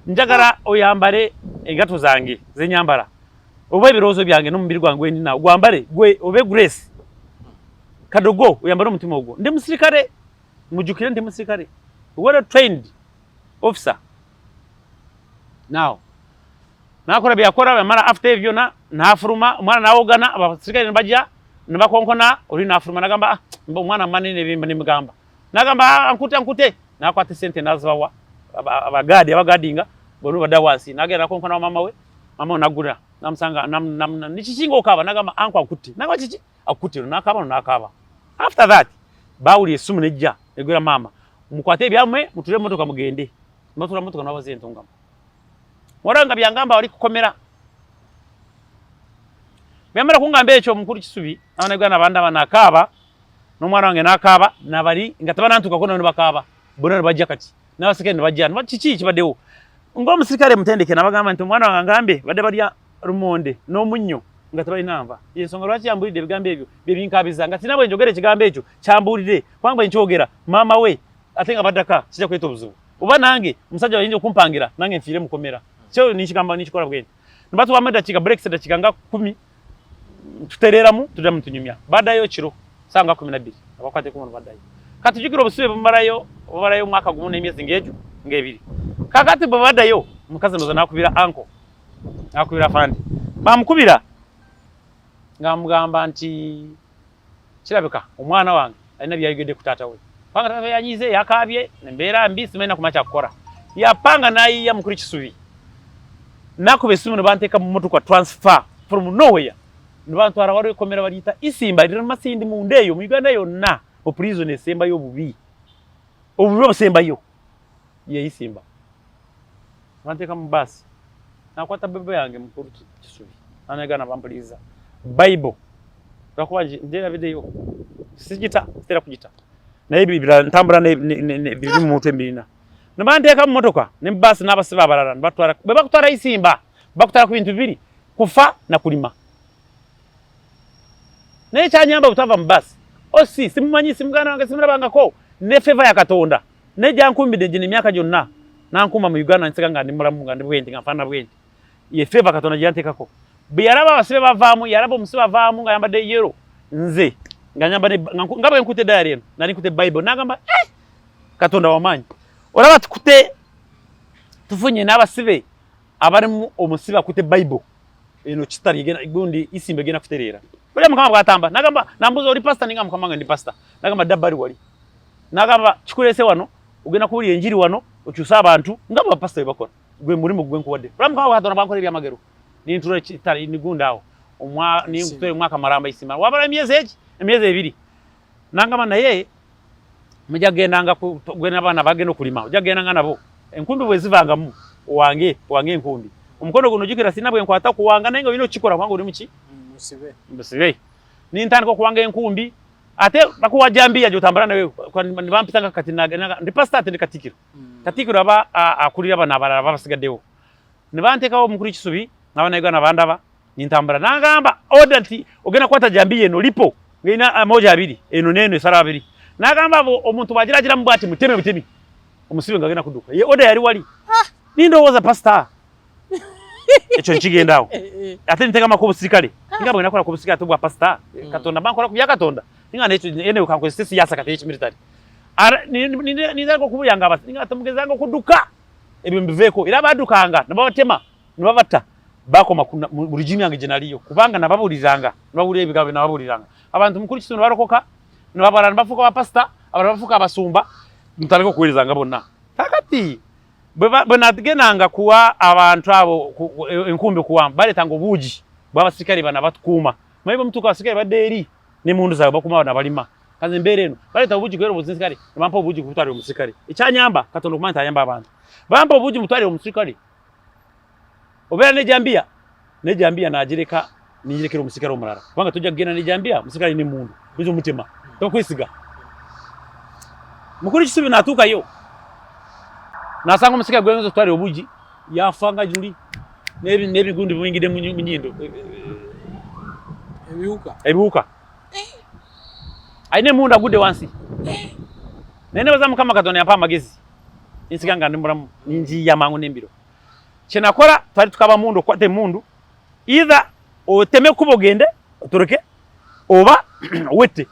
D: njagara oyambare engato zange zenyambara oba ibirozo byange no mubiri gwange na gwambare gwe obe grace kadogo uyambara umutima ogwo ndi musirikare mujukire ndi musirikare were trained officer now nakora byakora mara after hivyo nafuruma umwana nawogana abasirikare nibajya nibakonkona uri nafuruma nagamba umwana manene bimba nimugamba nagamba ankute nakwate sente nazawa abagadinga bono badawasi nagera konkona mama we mama nagura namsanga nichikingo okaba nagamba anko akuti nagwa chichi akuti nakaba after that bawuli esumu nejja egura mama mukwate byamwe mutule motoka mugende mutula motoka nabaze ntongama waranga byangamba wali kukomera byamara kungamba echo mukuru kisubi abanagana banda banakaba no mwana wange nakaba nabali ngatabana ntuka kono nibakaba bona bajja kati nabasekende bajja chichi kibaddewo ngo musirikare mutendeke nabagamba nti mwana wange ngambe badde balya rumonde no munyo ngatabali namba yensonga lwaki yambulide bigambe ebyo byebinkabiza ngati nabwe njogere kigambe ekyo kyambulide kwangwa nchogera mama we atenga badaka kija kweta obuzubu oba nange musajja wayinje kumpangira nange mfire mukomera cyo nikigamba nikikora bwene nibatu wameda kika break seda kiganga 10 tutereramu tuja mutunyumya badayo kiro sanga 12 abakwate kumuntu badayo katujukira obusube bumarayo mwaka gumu n'emyezi ngejo ngebiri kakati badayo mukazi noza nakubira anko nakubira fandi bamukubira ngamugamba nti kirabika omwana wange alina byayigede kutata we panga tata yanyize yakabye nembera mbisi mena kumacha kukora yapanga nayi ya mukuri kisubi nakube simu nabanteka mu motoka transfer from nowhere nibantwara wari komera barita isimba rira masindi mu ndeyo mu Uganda yonna o prison esemba yo bubi obusemba yo ye isimba banteka mu bus nakwata bebe yange mukuru kisubi anagana bampuliza Bible rakubaje ndera video sijita stera kujita na ibi bila ntambura ne biri mu mutwe mbina nabandeka mu motoka ne bus nabasiba barara batwara beba kutwara isimba bakutara ku bintu bibiri kufa na kulima ne cyanyamba utava mu bus osi simumanyi simugana wange simurabanga ko ne favor ya Katonda ne jankumbide jini myaka jonna nankuma mu Uganda nsikanga ndi mulamu ngandi bwenti ngafana bwenti ye favor Katonda janteka ko biyaraba basibe bavamu yarabo musiba vamu ngayamba de yero nze nganyamba ne ngabo nkute diary nari nkute Bible nagamba Katonda wamanyi oraba tukute tufunye nabasibe abari mu omusiba kute Bible eno kitari gena gundi isimbe gena kuterera bale mukama bwatamba nagamba nambuzo ori pastor ninga mukama ndi pastor nagamba dabari wali nagamba kikulese wano ugena kubuli enjiri wano okyusa abantu ngabo pastor bakora gwe mulimo gwe nkuwadde bale mukama bwatona bankora ebyamagero ninture kitari nigundao omwa ninkutere mwaka maramba isima wabala emyezi ebiri nangama naye mujagendanga gwe nabana bageno kulima ujagendanga nabo enkumbi bwezivanga mu wange enkumbi omukono guno jukira sinabwe nkwata kuwanga nange bino kikora kwangu uri muki musibe nintandika kuwanga enkumbi ate bakuwajambia jotambara nawe nibampitanga kati ndi pastor ate katikiro aba akulira bana abalala babasigadewo nibantekawo mukuri kisubi nabana igana bandaba nintambara nagamba order ogena kwata jambiye no lipo ngina moja abiri eno neno esara abiri nagamba abo omuntu bagiragira mbati muteme bitemi omusibe ngagena kuduka ye order yari wali nindo woza pastor echo nchigendawo ate niteka makobo sirikale ngabwe nakora ko busika tubwa pastor Katonda bankora ku Katonda ninga necho ene ukanko sisi yasa kate echi military ara ni zako kubuyanga basi ninga tamugezanga kuduka ebyo mbiveko ira badukanga nabatema nabata bako makuna bulijimi yange jenaliyo kubanga nababulizanga nababulire bigabe nababuliranga abantu mukuri kisono barokoka nababarana bafuka ba pastor abantu bafuka abasumba mutaleko kuwelizanga bonna takati bwenagenanga kuwa abantu abo enkumbi kuwamba bale tango buji bwabasirikali bana batukuma maibo mtuka asikaye baderi ne mundu zawe bakuma na balima kaze mbere eno baleta obuji kwero musikale bampa obuji kutwale omusikale ekyanyamba katondo kumanta ayamba abantu bampa obuji mutwale omusikale obera ne jambia najireka nijirekera omusikale omulala kubanga tujja kugenda ne jambia musikale ne mundu bizo mutima tokwisiga mukuri kisubi natuka yo nasanga omusikale gwenzo twale obuji yafanga juli nebigundi bwingide munyindo ebiuka aine munda gude wansi nene bazamu kama katone yapa magezi insiganga ndimuramu ninji yamangu nembiro chenakora twali tukaba mundu kwate mundu either oteme kubogende toroke oba wete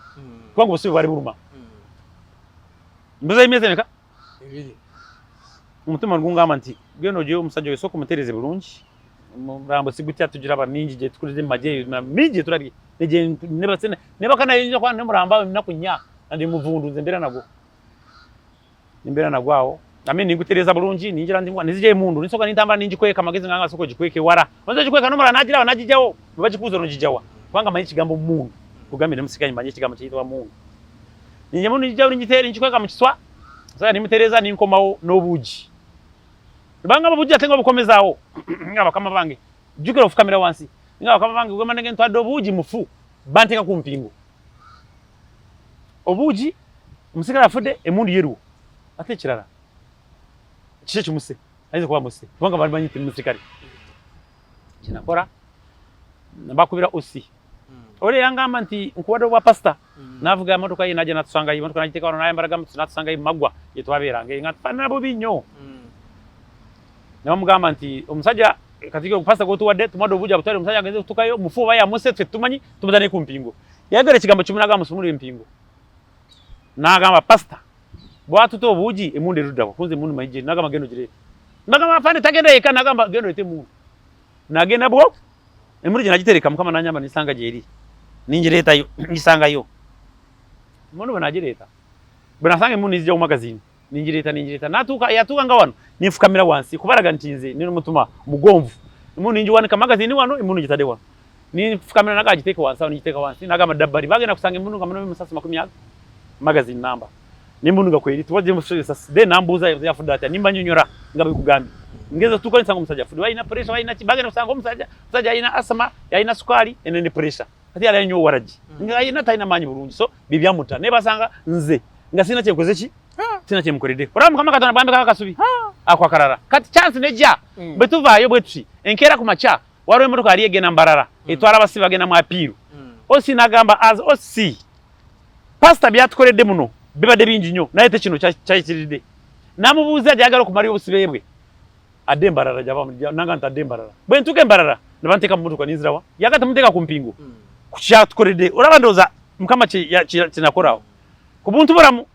D: kwangu busibe bari buruma mbaza imeze neka ebiri umutima ngungama nti geno je umusaje wesoko mutereze burungi murambo siguti atugira abaninji je tukurize maje na mije turari neje nebatsene nebakana yinja kwa nemuramba nakunya andi muvunduze mbera nagwawo nami ningutereza burungi ninjira ndimwa nizije mundu nisoka nintamba ninji kweka magezi nganga soko jikweke wara wanze jikweka nomara nagira najijawo bajipuzo nojijawa kwanga manyi kigambo mundu kugamira musikanyi manyi kigambo cyitwa mundu ninje mundu nijijawo ninjitere ninjikweka mukiswa sasa nimutereza ninkomawo nobuji banga babuji atenga bukomezawo ngaba kama bange jukira ofukamira wansi ngaba kama bange gwema ndenge ntwado buji mufu banteka kumpingo obuji musikala afude emundu yeruwo ate kirala kije kimuse aize kuba muse kubanga bali banyite musikali kinakora nabakubira osi ole yangamba nti nkuwado bwa pasta navuga motoka yinaje natusanga yi motoka najiteka naye mbaraga natusanga yi magwa yetwaberange ngatfana bo binyo namugamba nti omusajja katika kupasa ko tuwade tumado buja butale omusajja ngenze tukayo mufuba ya muse twe tumanyi tumudane ku mpingo yagere kigambo kimunaga musumuri mpingo nagamba pasta bwatu to buji emunde rudawo kunze mundu mayije nagamba gendo jire nagamba fane tagenda yeka nagamba gendo ete mundu nagenda bwo emuri je najitereka mukama nanyamba nisanga jeri ninjireta yo nisanga yo mundu banajireta banasanga mundu nizija mu magazine ninjireta natuka yatuka ngawano nifukamira wansi kubaraga ntinze nino mutuma mugomvu mundu ninji wanika magazine wano mundu jitade wano nifukamira nagajiteka wansi aho nijiteka wansi nagamba dabari bagenda kusanga mundu ngamano musasi 10 magazine number nimbunu gakweri tuwaje musose de nambuza yafudata nimba nyonyora ngabe kugambi ngeze tuko nsanga musajja fudu waina pressure waina chibaga nsanga musajja aina asama yaina sukari enene pressure ati ala nyo waraji ngaina taina manyi burungi so bibya muta ne basanga nze ngasina cyenkoze ki sina cyemkorede uramu kama katana bambe kaka kasubi akwa karara kati chance neja betuvayo bwetwi enkera kumacha warwe motoka aliyege nambarara etwara basibage na mwapiru osi nagamba as osi pasta byatukorede muno bibade bingi nyo naye te kino kyayikiride namubuuza jagala okumaliyo obusibebwe adembarara jaba nanga ntadembarara bwe ntuke mbarara nabanteka mu motoka ninzirawa yakata muteka ku mpingo kukyatukorede olaba ndoza mukama kinakorawo ku buntu buramu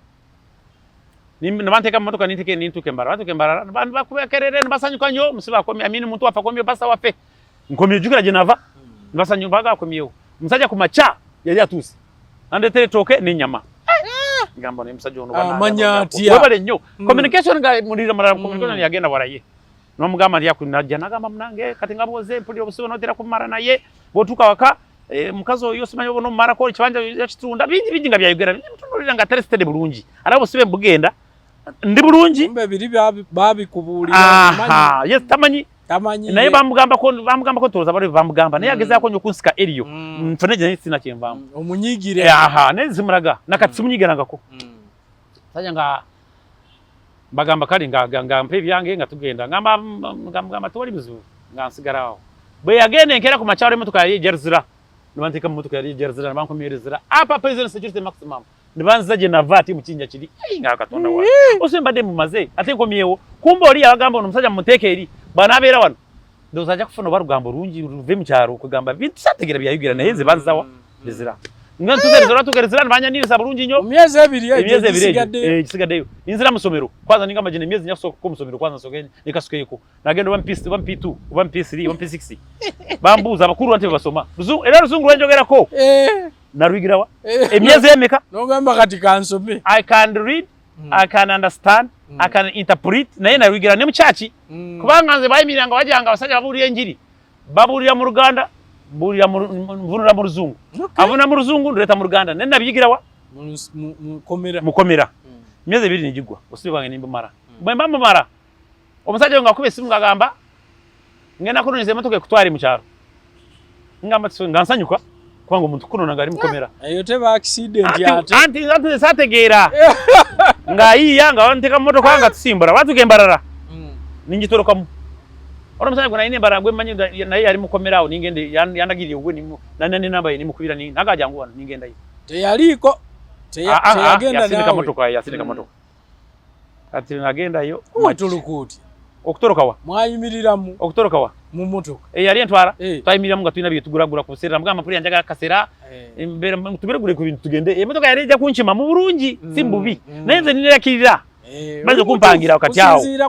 D: nabanteka mu motoka nintuke mbarara batuke mbarara bakubekerere nibasanyuka nyo musiba akomye amini muntu afa komye basa wafe nkomye jukira je nava nibasanyuka baga akomyewo musajja kumacha yali atusi andete toke n'inyama ngamba ne musajja ono bana
E: amanyati
D: wabale nnyo communication nga mulira mara communication yagenda waraye no mugamba ndi yakunajja nagamba munange kati ngaboze mpulira obusibo notera kumara naye botuka waka mukazo oyo simanyi bono mara ko kibanja yakitunda bingi nga byayogera ntundulira nga terested bulungi ara obusibe mbugenda ndi bulungi
E: mbe biri babikubulira
D: yes tamanyi naye bamugamba ko toza bari bamugamba naye ageza ko nyokunsika eriyo mfoneje n'itsina cyemvamo
E: omunyigire
D: nezimuraga nakati simunyigirangako sajja nga bagamba kali nga mpe byange nga tugenda ngamba toli bizu nga nsigarawo bwe yagenda enkera ku macharo motoka yali jerzira nibanteka mu motoka yali jerzira nabankomerezera apa president security maximum nibanza je navati mukinja kiri nga katonda wa osembade mu maze ate nkomyewo kumba oli yagamba omusajja muteke eri bana abera wano ndozaja kufuna barugambo rungi ruve mu cyaro kugamba bintu sategera byayugira naye zibanzawa bizira nga tugerezera nabanya nirisa burungi nyo
E: myezi ebiri
D: gisigadeyo inzira musomero kwanza ninga majene myezi nyasoko ko musomero kwanza soke nikasukeyeko nagenda one piece 1p2 1p3 1p6 bambuza abakuru ante basoma era ruzungu rwanjogera ko narwigirawa emyezi emeka
E: nogamba kati kansome
D: I can read I can understand I can interpret naye narwigira ne muchachi kubanga nze bayimiranga wajanga basajja babulira enjiri babulira mu Ruganda mburira mvunura mu ruzungu avuna mu ruzungu ndureta mu Ruganda nene nabyigira wa mukomera myeze biri nigigwa usibange nimba mara bwemba mu mara omusajja ngakube simu ngagamba ngena kunonize motoke kutwari mu cyaro ngamba ngansanyuka kwanga umuntu kunona ngari mukomera
E: ayo teba accident yate
D: anti sategera ngayiya ngawanteka motoka kwanga tusimbura batugembarara ningitoroka mu omusajja ngo nayine baragwe manyi naye yari mukomera aho ningende yandagiriye ubwo ni nani nambaye ni mukubira ni nagaja ngo ningenda yi
E: teyaliko teyagenda
D: nawe motoka yasindika motoka ati nagenda yo
E: watulukuti
D: okutoroka wa
E: mwayimiriramu
D: okutoroka wa
E: mu motoka
D: yari ntwara twayimirira mu gatwina biye tuguragura kusera mbwa amapuri yanjaga kasera imbere tubiregure ku bintu tugende motoka yari ijya kunshima mu Burungi simbubi nenze nirakirira baje kumpangira wakati yawo
E: kusinzira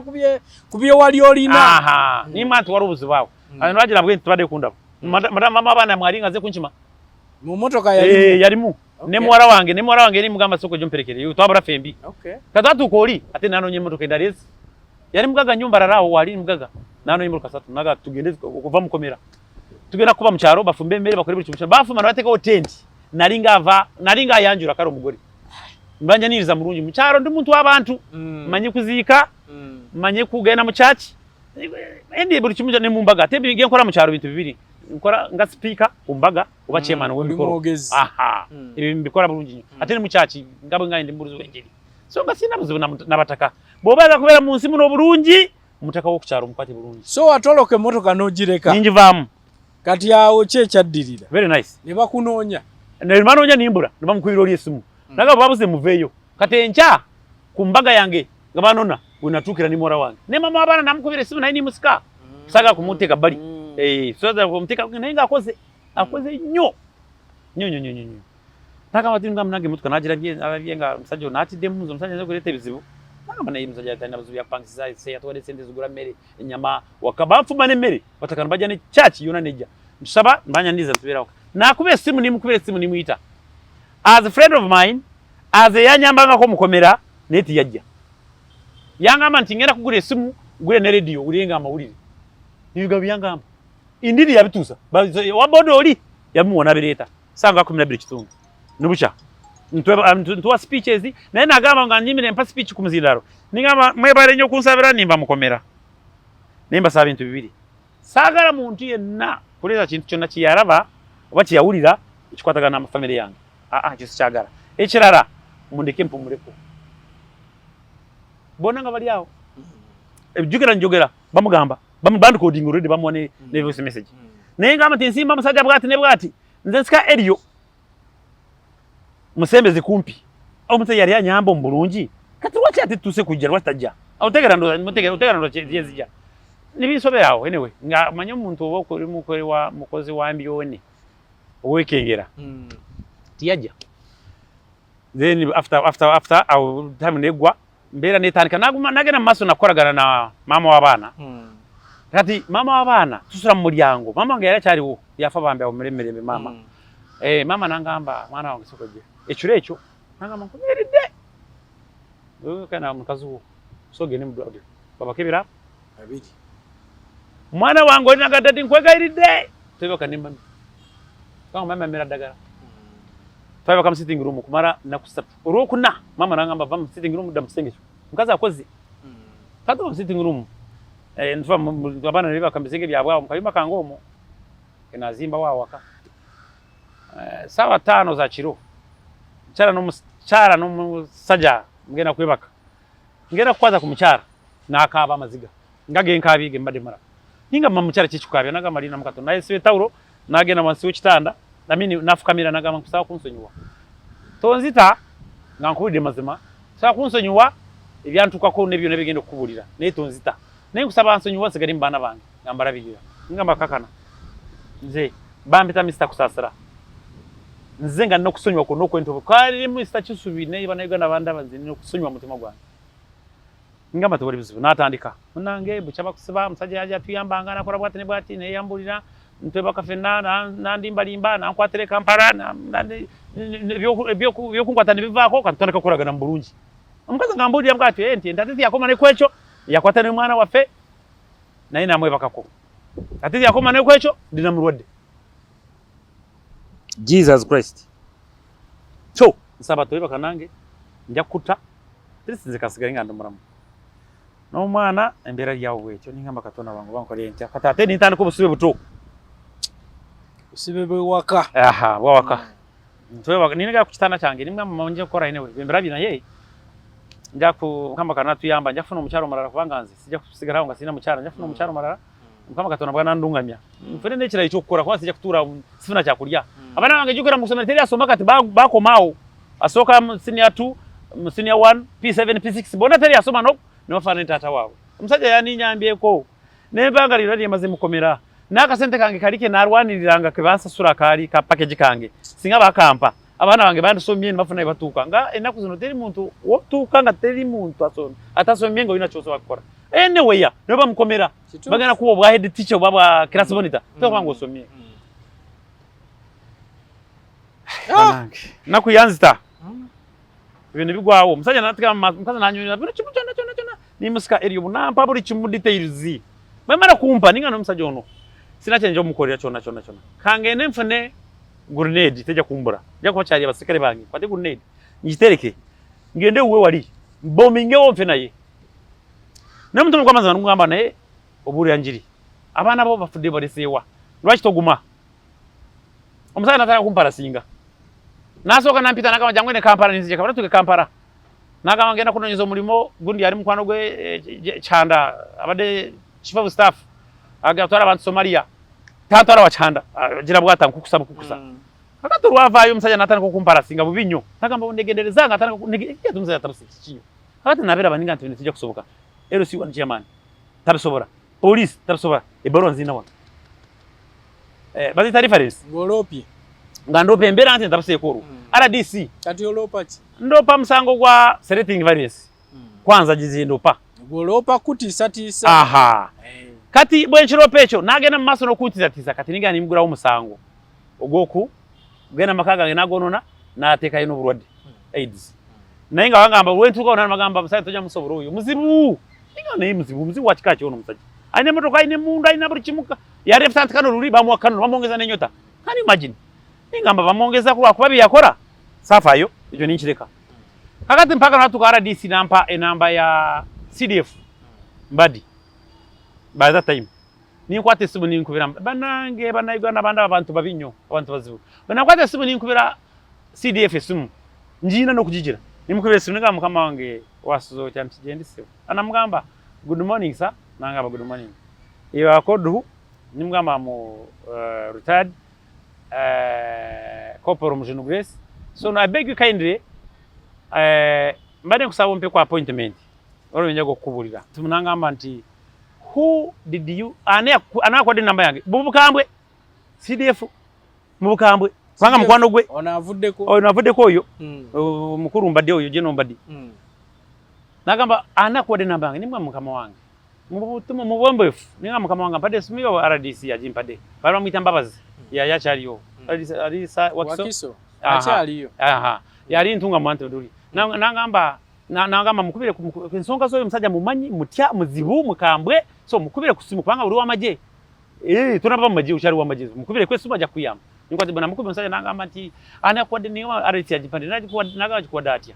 E: kubye wali olina
D: ni mantu wari ubuzi bawo abantu bagira bwe tubade kunda mama abana mwaringa ze kunshima
E: mu motoka
D: yari mu ne mwara wange ni mugamba soko jo mperekere twabura fembi katatu koli ate nano nye motoka ndarezi yari mugaga nyumba rarawo wali mugaga nano nye motoka satu naga tugende kuva mukomera tugenda kuba mu cyaro bafumbe mbere bakore buri cyumba bafuma bateka hotendi naringa yanjura karo umugore mbanja niriza murungi mu cyaro ndi muntu w'abantu manye kuzika manye kugenda mu cyaci endi buri cyumba ne mumbaga tembi ngiye nkora mu cyaro bintu bibiri nkora nga speaker umbaga uba chairman w'imikoro ibi mbikora burungi ate ni mu cyaci ngabo ngayinde mburuzo wengeri so ngasina buzo nabataka bobaza kubera munsi muno burungi mutaka wo kucyaro mukwate burungi
E: so atoloke motoka nogireka
D: ninjivamu
E: kati yawo kyaddirira
D: very nice
E: niba kunonya
D: nemanonya nimbura niba mukwirori esimu naga babuze muveyo katencha kumbaga yange ngabanona unatukira ni mora wange ne mama abana namukubira esimu nayi ni musika saga kumuteka bali soza kumuteka nenga akoze nyo taka wati ngamnage mutuka nagira byenga msajo nati demuzo msaje zo kurete bizibu nanga nayi msaje atana buzu ya pangisa se yatwade sende zugura mere inyama wakabafu bane mere batakana bajane chachi yona neja msaba mbanya ndiza nsubira nakubira simu ni mukubira simu ni muita as a friend of mine as a yanyambanga ko mukomera neti yajja yangamba ntingera kugura simu gure ne radio urenga amawulire nibiga byangamba indiri yabituza wabodoli yamuona bireta sanga 12 kitunga nubucha ntwa speeches naye nagamba nga nyimire mpa speech kumuzindaro ningamba mwebare nyo kunsabira nimba mukomera nimba saba bintu bibiri sagara muntu yenna kuleza kintu cyonna kiyaraba oba kiyawulira kikwataga na family yange kisi cyagara ekirara mundeke mpumureko bona nga bali awo ebjugera njogera bamugamba bamubandi coding already bamone ne voice message nengamba tinsimba musajja bwati ne bwati nze sika Elio musembeze kumpi aho mutse yari yanyamba mbulungi kati wacha ati tuse kujja watajja autegera ndo yezija nibisobera aho anyway nga manyo muntu obo kuri mukore wa mukozi wa mbione owekengera tiyaja then after au time negwa mbera netandika nagena maso nakoragana na mama w'abana kati mama w'abana tusura mu muryango mama wange yari cyariwo yafa bambe aho miremere mama mama nangamba mwana wange sokoje echurecho nangamba nkumiride kana mukazu soge ni mudwade baba kebira abiri mwana wangu oli nagadadi nkwega iride tebe kanimba kama mama miradagara twaye bakam sitting room kumara nakusatu urokuna mama nangamba vam sitting room damusengesho mukaza akoze kato sitting room ntwa abana riba kambisenge byabwa mukayima kangomo kenazimba wawaka sawa 5 za chiro chara no musajja ngena kwebaka ngena kwaza kumuchara nakaba amaziga ngage nkabige mbade mara ninga mamuchara chichukabya naga marina mukato naye siwe tauro nagena wansi w'ikitanda namini nafukamira nagama kusaba kunsonyuwa tonzita ngankubide mazima saba kunsonyuwa ibyantuka ko nebyo nebigenda kukuburira ne tonzita ne kusaba nsonyuwa sigari mbana bange ngambara bigira ngamba kakana nze bambita Mr. kusasira nzenga no kusonywa ko no kwento kari Mr. Kisubi ne bana Uganda banda banzi no kusonywa mutima gwange ngamba tubari bizibu natandika munange buchaba kusiba musajja yaje atuyambanga nakora bwate ne bwati ne yambulira nteba kafena nandimba limba nankwatere Kampala byo kunkwatana bivako kantondeka kuragana mu Burundi omukazi ngambulira bwati enti ndatizi yakoma ne kwecho yakwatana mwana wafe naye namwe bakako atizi yakoma ne kwecho ndina murwade Jesus Christ so nsaba tobe bakanange njya kuta tirisinze kasigara ingando muramu no mwana embera yawe cyo ninga makatona bangu bankore ntya katate nitandiko busibe buto
E: usibe waka
D: aha waka tobe ninga kukitana cyange nimwe manje gukora inewe bembera bina ye njya ku kamba kana tuyamba njya funa umucyaro marara kubanganze sijya kusigara aho ngasina mucyaro njya funa umucyaro marara kama katona bwana ndungamya mfene nekira icyo gukora kwa sijya kutura sifuna cyakurya abana bange jukira mu somero teri asoma kati bakomao asoka senior 2 senior 1 P7 P6 bona teri asoma no nofana tata wawe umusajja yani nyambye ko nembangarira ari maze mukomera naka sente kange kalike narwaniranga kebansa sura kali ka package kange singa bakampa abana bange bandusomye bafuna ibatuka nga enaku zino teri muntu wotuka nga teri muntu asoma atasomye ngo ina cyose bakora anyway ya noba mukomera bagana kubo bwa head teacher baba class monitor to kwangu osomye nakuyanzita ibintu bigwawo musajja natika mukaza nanyura bino chimu cyona ni musika eri ubunampa buri chimu details bamara kumpa ninga no musajja ono sina cyenje umukorera cyona kangene mfune grenade teja kumbura njya ko cyari abasikare bangi kwate grenade ngitereke ngende uwe wali bombinge wo mfenaye namuntu kwamaza ngamba naye oburi yanjiri abana bo bafude barisewa lwaki toguma omusajja nataka kumpara singa nasoka nampita nakama jangwene Kampala ninzije kabara tuke Kampala nakama ngenda kunonyezo mulimo gundi yari mukwano gwe chanda abade chief of staff agatwara abantu Somalia tatwara wa chanda gira bwata kukusa akati rwavayo musajja nataka kukumpara singa bubinyo nakamba undegendereza nataka kundegeya tumuzaya tarusiki kinyo akati nabera baninga ntibintu tijya kusoboka LC one chairman tabisobora police tabisobora ebaro nzina wa bazi taarifa resi
E: ngolopi
D: ngando pembera ante ndabusekuru RDC
E: kati olopa chi
D: ndopa msango kwa selecting various kwanza jizindo pa
E: ngolopa kuti satisa
D: aha kati bwenchiro pecho nagena maso no kuti satisa kati ninga nimgura umusango ogoku gena makaga nagonona na ateka ino burwadi AIDS nainga wangamba wentuka ona magamba musai toja musoboro uyu muzibu ninga ne muzibu wachikachi ono musaji aine motoka aine munda aine buri chimuka ya represent kano ruri bamwa kano bamongeza nenyota kani imagine ingamba bamongeza kuba kubabi yakora safayo ijo ninchireka kakati mpaka natuka RDC nampa enamba ya CDF mbadi by that time ni kwate sibu ni nkubira banange banayigwa nabanda abantu babinyo abantu bazibu banakwate sibu ni nkubira CDF simu njina no kujijira nimukubira simu ngamba kama wange wasuzo cyamkigendise anamugamba good morning sir nangaba good morning iyo akodu nimugamba mu retired Corporal Mujinu Grace. So no, I beg you kindly, mbade kusaba mpe kwa appointment. Oro nyago kuburira. Tumunangamba nti who did you anakwa de namba yange. Bubukambwe CDF mubukambwe. Sanga mukwano gwe. Onavudde ko oyo. Mukuru mbadde oyo jeno mbadde. Nagamba anakwa de namba yange nimwe mukama wange. Mubutuma mubombefu. Ninga mukama wange mpade sumiyo RDC yajimpade. Bali mwita mbabazi. Ya chaliyo alisa
E: wakiso achaliyo
D: aha yali ntunga mwante nduri nangamba mukubire nsonga zo musajja mumanyi mutya muzibu mukambwe so mukubire kusimu kwanga uri wamaje tunaba mumaje ushari wamaje mukubire kwesu baja kuyama nikwati bana mukubire musajja nangamba nti ana kwade niwa ariti ajipande naji kwa nagaji kwa datia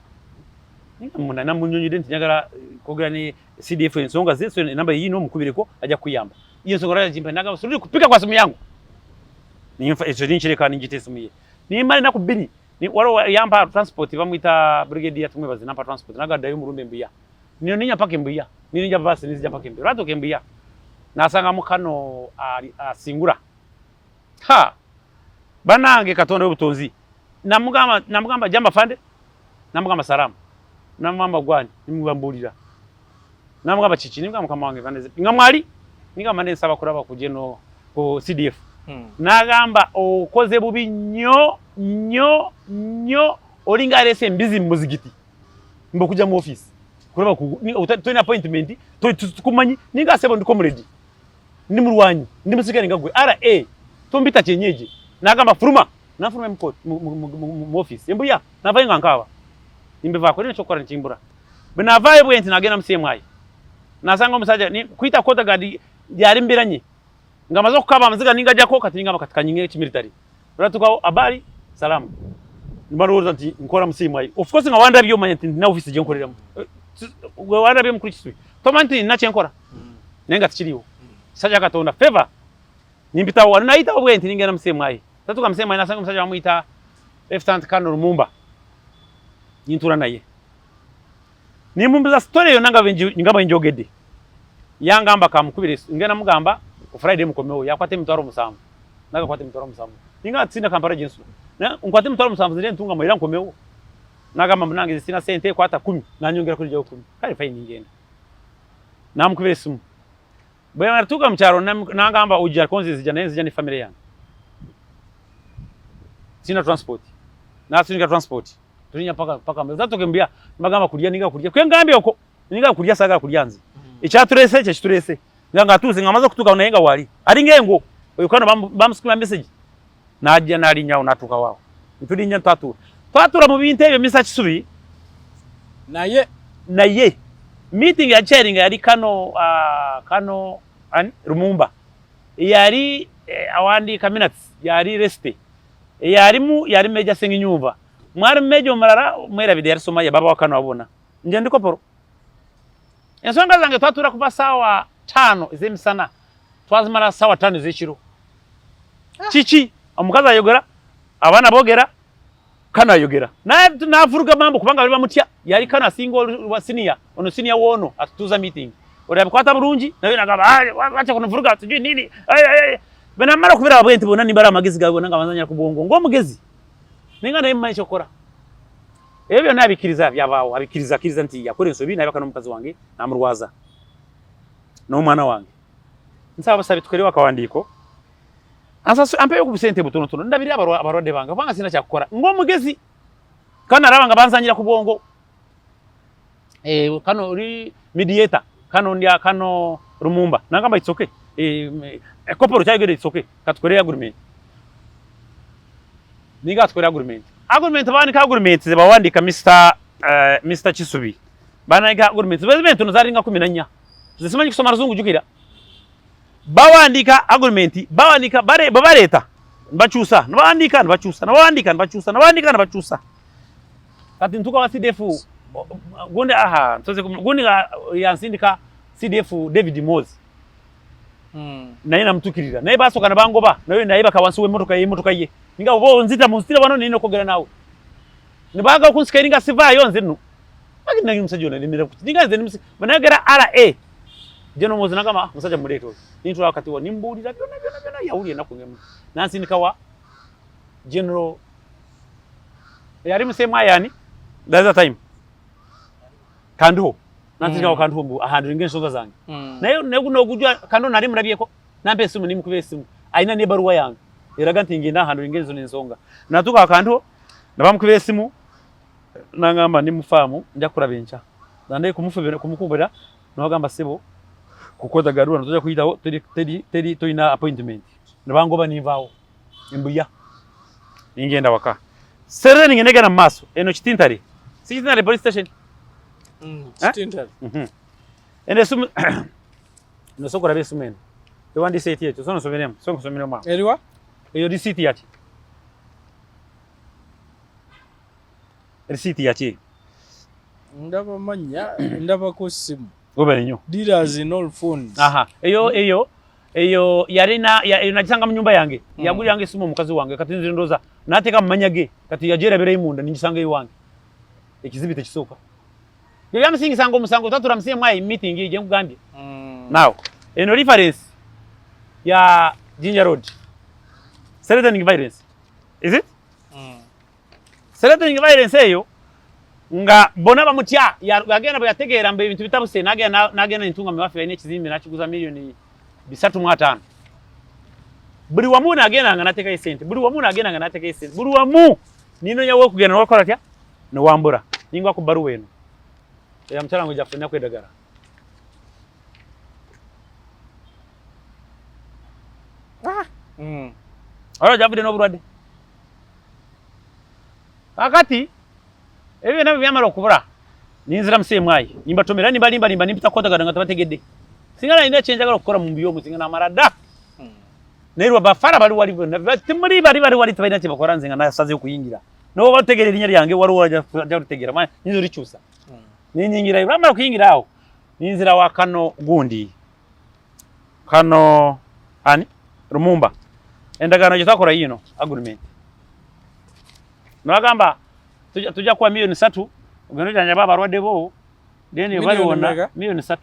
D: ninga na munyonyide ntiyagara kogera ni CDF nsonga zeso namba yino mukubire ko aja kuyamba iyo nsonga ajipande nagamba suri kupika kwa simu yangu nimfa ejo ninchireka ninjitesumuye nimari nakubiri ni waro yamba transport bamwita brigadier tumwe bazinamba transport nagadayo murumbe mbiya niyo ninya pake mbiya ninja basi nizija pake mbiya rato kembiya nasanga mukano asingura ha banange katonda obutonzi namugamba jamba fande namugamba salamu namugamba gwani nimugambulira namugamba chichi nimugamba kama wange vaneze ngamwali ningamane saba kuraba kujeno ko CDF nagamba okoze bubi nnyo olinga rese mbizi muzigiti mbokuja mu office kuraba tuna appointment tukumanyi ninga sebo ndi comrade ndi mulwanyi ndi musikane ngagwe tombita cyenyeje nagamba furuma nafuruma mu office embuya navayenga nkawa imbeva ko nicho kora nchimbura benavaye bwenti nagena msemwayi nasanga omusajja ni kuita kota gadi yari mbiranye ngamaze kukaba amaziga ninga jako kati ninga makatika nyinge chimilitary Ratuka abali salamu. Nibaroza nti nkora musimu ayi. Of course nga wanda byo manya nti na office je nkoreramu. Wanda byo mukuri kiswi. Tomanti nache nkora. Nenga tikiriwo. Saja katonda favor. Nimpita wa naita obwe nti ningena musimu ayi. Tatuka musimu ayi nasanga musaja bamuita Lieutenant Colonel Lumumba. Nyintura naye. Nimumbiza story yo nanga ngamba njogedde. Yangamba kamukubire ngena mugamba ku Friday mukomewo yakwate mitwaro musamu. Naga kwate mitwaro musamu. Ninga tsinda kampara jinsu. Na nkwate mitwaro musamu zile ntunga mahira nkomewo. Naga mamnange sina sente kwata 10 nanyongera kuri je 10. Kale fine ngenda. Namukubire simu. Bwe martuka mcharo nangamba ujja konzi zijana ni family yangu. Sina transport. Na sinika transport. Tulinya paka mzato kembia magamba kulia ninga kulia. Kwe ngambe uko ninga kulia saga kulianzi. Ichaturese chiturese. Nganga tuzi ngamaza kutuka unayenga wali. Ali ngengo. Oyukana bamusikula message. Najja nali nyao natuka wao. Ntulinya tatu. Twatura mu binte ebyo misa kisubi. Naye meeting ya chairing yali kano Lumumba. Yali awandi minutes yali reste. Yali meja sengi nyumba. Mwari mejo marara mwera bide yari soma ya baba wakano wabona. Nje ndiko poro. Ensonga zange twatura kuba sawa 5 ezemisana. Twazimara sawa 5 z'ekiro. Chichi omukazi ayogera abana bogera kana ayogera. Na avuruga mambo kubanga bali bamutya yali kana single wa senior ono senior wono atutuza meeting. Ora bikwata burungi nayo nagaba acha kunuvuruga tujui nini. Bena mara kubira abwenti bona nimbara amagezi gabo nanga banzanya kubongo ngo mugezi. Ninga naye mmanyi chokora. Ebyo nabikiriza byabawo abikiriza nti yakore nsobi nabaka n'omukazi wange namurwaza. N'omwana wange. Nsaba sabi tukere wakawandiko. Ansa ampeyo ku bisente butono ndabiri abarode banga banga sina cya gukora. Ngo mugezi. Kana rabanga banzanyira kubongo. Kano uri mediator. Kano Lumumba. Nangamba it's okay. Koporo cyagere it's okay. Katukore agreement. Niga tukore agreement. Agreement bani ka agreement zebawandika Mr. Chisubi. Bana ga agreement. Bezement unazaringa 14. Tuzisimanye kusoma razungu jukira. Bawandika agreement, bawandika babareta. Bachusa, nabandika. Kati ntuka wa CDF gonde gonde yansindika CDF David Mozi. Naye namutukirira. Naye basoka nabangoba, nayo naye bakawansuwe motoka ye. Ninga bo nzita munstira bano nino kogera nawe. Nibaga kunsikairinga siva yonze no. Bagi nangi musajona nimira kuti. Ninga zenimsi banagera RA. Jeno Mozi nakama musaja muleto. Nintu wakati wa nimbulira byona yauli nakungemu. Nansi nikawa General yari musema yani that time. Kanduho. Nansi nikawa kanduho mbu ahandu ngene soza zange. Nayo no gujwa kando nari murabyeko. Nampe simu nimukube simu. Aina ne baruwa yange. Iraganti ngenda ahandu ngene zo nensonga. Natuka kanduho nabamukube simu. Nangamba nimufamu njya kurabencha. Nande kumukubira nogamba sebo. Kukoza garura ntoja kuyitaho teri toina appointment. Nabangoba nivaho. Imbuya. Ningenda waka. Serere ningenega na maso eno chitintari. Si chitintari police station.
E: Chitintari.
D: Ene sum no sokora besumene. The one deceit yetu sono someremo ma.
E: Eliwa?
D: Eyo deceit yati. Receipt yati.
E: Ndaba manya ndaba ko simu.
D: Gobere nyo.
E: Dealers in all phones.
D: Aha. Eyo yarina najisanga mu nyumba yange. Yaguli yange simu mukazi wange kati nzindoza. Nateka mmanyage kati yajera bere imunda ningisanga yiwange. Ekizibite kisoka. Bya byamusingi sango musango tatura msiye mwayi meeting ije nkugambye. Now, eno reference ya Ginger Road. Threatening violence. Is it? Threatening violence eyo nga bona bamutya yagenda byategera mbe ibintu bitabuse nagenda intunga mewafe ine kizimbe nakiguza milioni 3.5. Buri wamu nagenda nga nateka isente. Buri wamu nino nyawe kugenda wakora tya no wambura. Ningwa ku baru weno. Ya mchana ngoja kufanya kwedagara. Ora jabude no burade. Akati ebi nabyo byamara okubura. Ninzira mse mwayi. Nimba tomera nimba nimpita kota gadanga tabategedde. Singana ine chenja galo okukora mu mbiyo musinga na marada. nerwa bafara bali wali timuri bali tabaina kibakora nzenga nasaze okuyingira no bategerera inya lyange wari waja kutegera manya nizo ricyusa ninyingira bamara kuyingira aho ninzira wa kano gundi kano ani Rumumba endagano gitakora yino agreement nagamba tujja kwa milioni 3 ugendo janja baba rwade bo deni bali wona milioni 3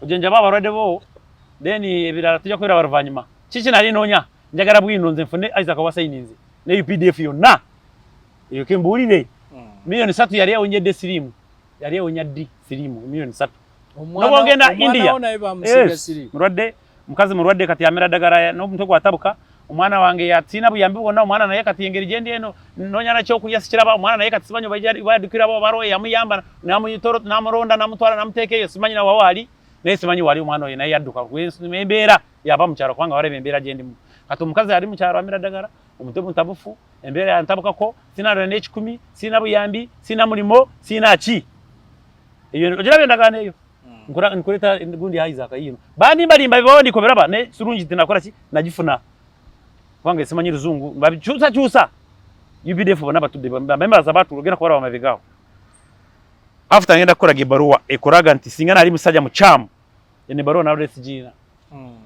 D: ujanja baba rwade bo deni ebirara tujja kwira barvanyuma chichi nali nonya njagara bwino nze mfune Isaac wasayininze ne UPDF yonna iyo kembulire milioni 3 yali yawonyede sirimu yali yawonyadi sirimu milioni 3 no genda India murwadde mukazi murwadde kati amera dagara no mutego atabuka umwana wange yatina buyambi wona umwana naye kati engeri gende eno nonyana cyo kuyasikiraba umwana naye kati sibanyo badukira bo baro yamuyamba namuyitoro namuronda namutwala namutekeyo simanyi na wawali naye simanyi wali umwana oyo naye yaduka kwembera yaba mucyaro kwanga wale bembera gende kati umukazi ari mucyaro amera dagara umutego ntabufu embera yantabuka ko sina rene 10 sina buyambi sina mulimo sina chi iyo ojira bendagane iyo nkureta gundi Isaac yino bani balimba bibawo ko beraba ne surungi tinakora ki najifuna wange simanyi ruzungu babichusa UPDF bona batude bamba za batu rugera kwa bamavigaho after ngenda kora gibaruwa ekoraga nti singana ali musajja mu cham ene baruwa na resijina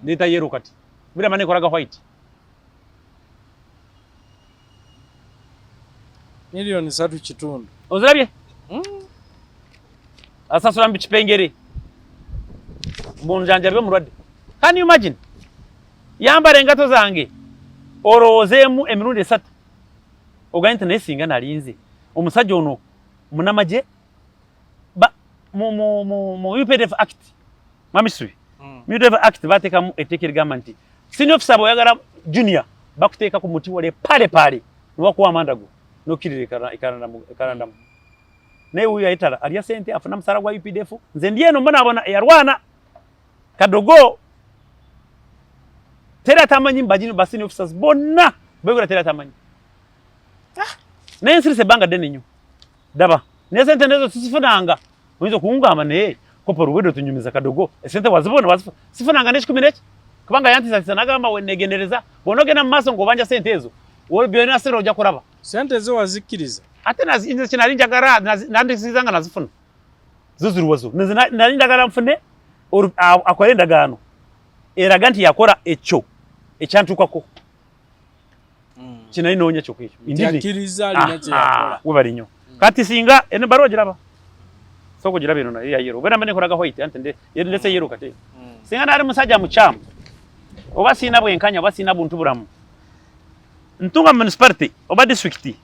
D: ndita yero kati bira mane koraga white
E: milioni 3 kitundu
D: ozirabye asasura mbikipengere munjanja byo murwadde can you imagine yambare engato zange orozemu emirundi 3 ogayinte nesinga nalinze omusajja ono munamaje ba mu UPDF act mamiswi UPDF act bateka mu etekeri government senior officer boyagara junior bakuteka ku muti wale pale nwakuwa amandago nokirire ikaranda ne uyu ayitara aliya sente afuna musara gwa UPDF nze ndiye no mbona yarwana kadogo tera tamanyi mbajini basini officers bonna begura tera tamanyi nensirise banga denenyu daba ne sente ndezo sifunanga wizo kuungama ne ko poruwedo tunyumiza kadogo sente wazibona sifunanga ne 10 kubanga yanti nagamba wenegenereza bonogena maso ngo banja sente ezo wo byona sero ojja kuraba
E: sente zo wazikiriza
D: ate nazinze kinali njagara nandisizanga nazifuna zuzuruwazo nali njagara mfune akwere ndagano eraga nti yakora echo ecyantukako kinali nonya cyo kwicho
E: yakiriza ali nache yakora
D: webali nyo kati singa ene baro giraba soko giraba ino na yero bana mane koraga white antende ndese yero kate singa nari musajja mu cham obasina bwenkanya obasina buntu buramu ntunga municipality oba district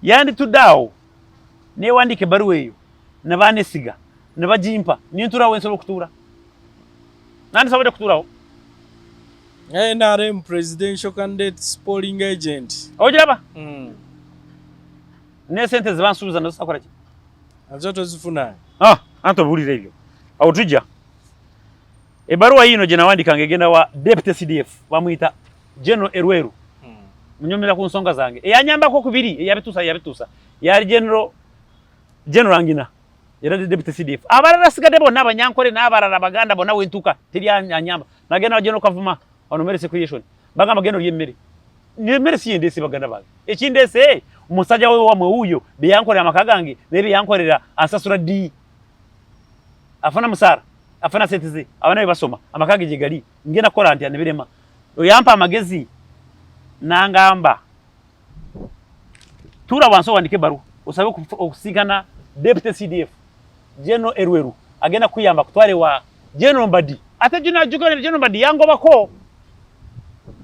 D: yandi tudao ne wandike baruwa eyo na banesiga na bajimpa ni ntura wenso kutura nani sabode kuturaho
E: NRM presidential candidate polling agent
D: ojiraba ne sente zibansubiza no sakora ki
E: azoto zifuna
D: anto bulire ebyo awutujja ebaruwa yino je nawandika ngegenda wa deputy CDF bamuyita General Erweru munyomera ku nsonga zange eyanyamba ko kubiri yabitusa yari General Angina era deputy CDF abarara sigade bona abanyankore n'abarara baganda bona wentuka tiri anyamba nagenda General Kavuma onomere secretion bagamba gendo yemere nyemere siyendese baganda baga ekindese umusajja wewe wamwe uyo beyankorera amakagange nebe yankorera asasura di afana musara afana sentize abana basoma amakage jigali ngena kora nti anebirema oyampa amagezi nangamba tura wanso wandike baru usabe okusigana deputy CDF General Erweru agenda kuyamba kutware wa General Mbadi ate jina jukone General Mbadi yango bako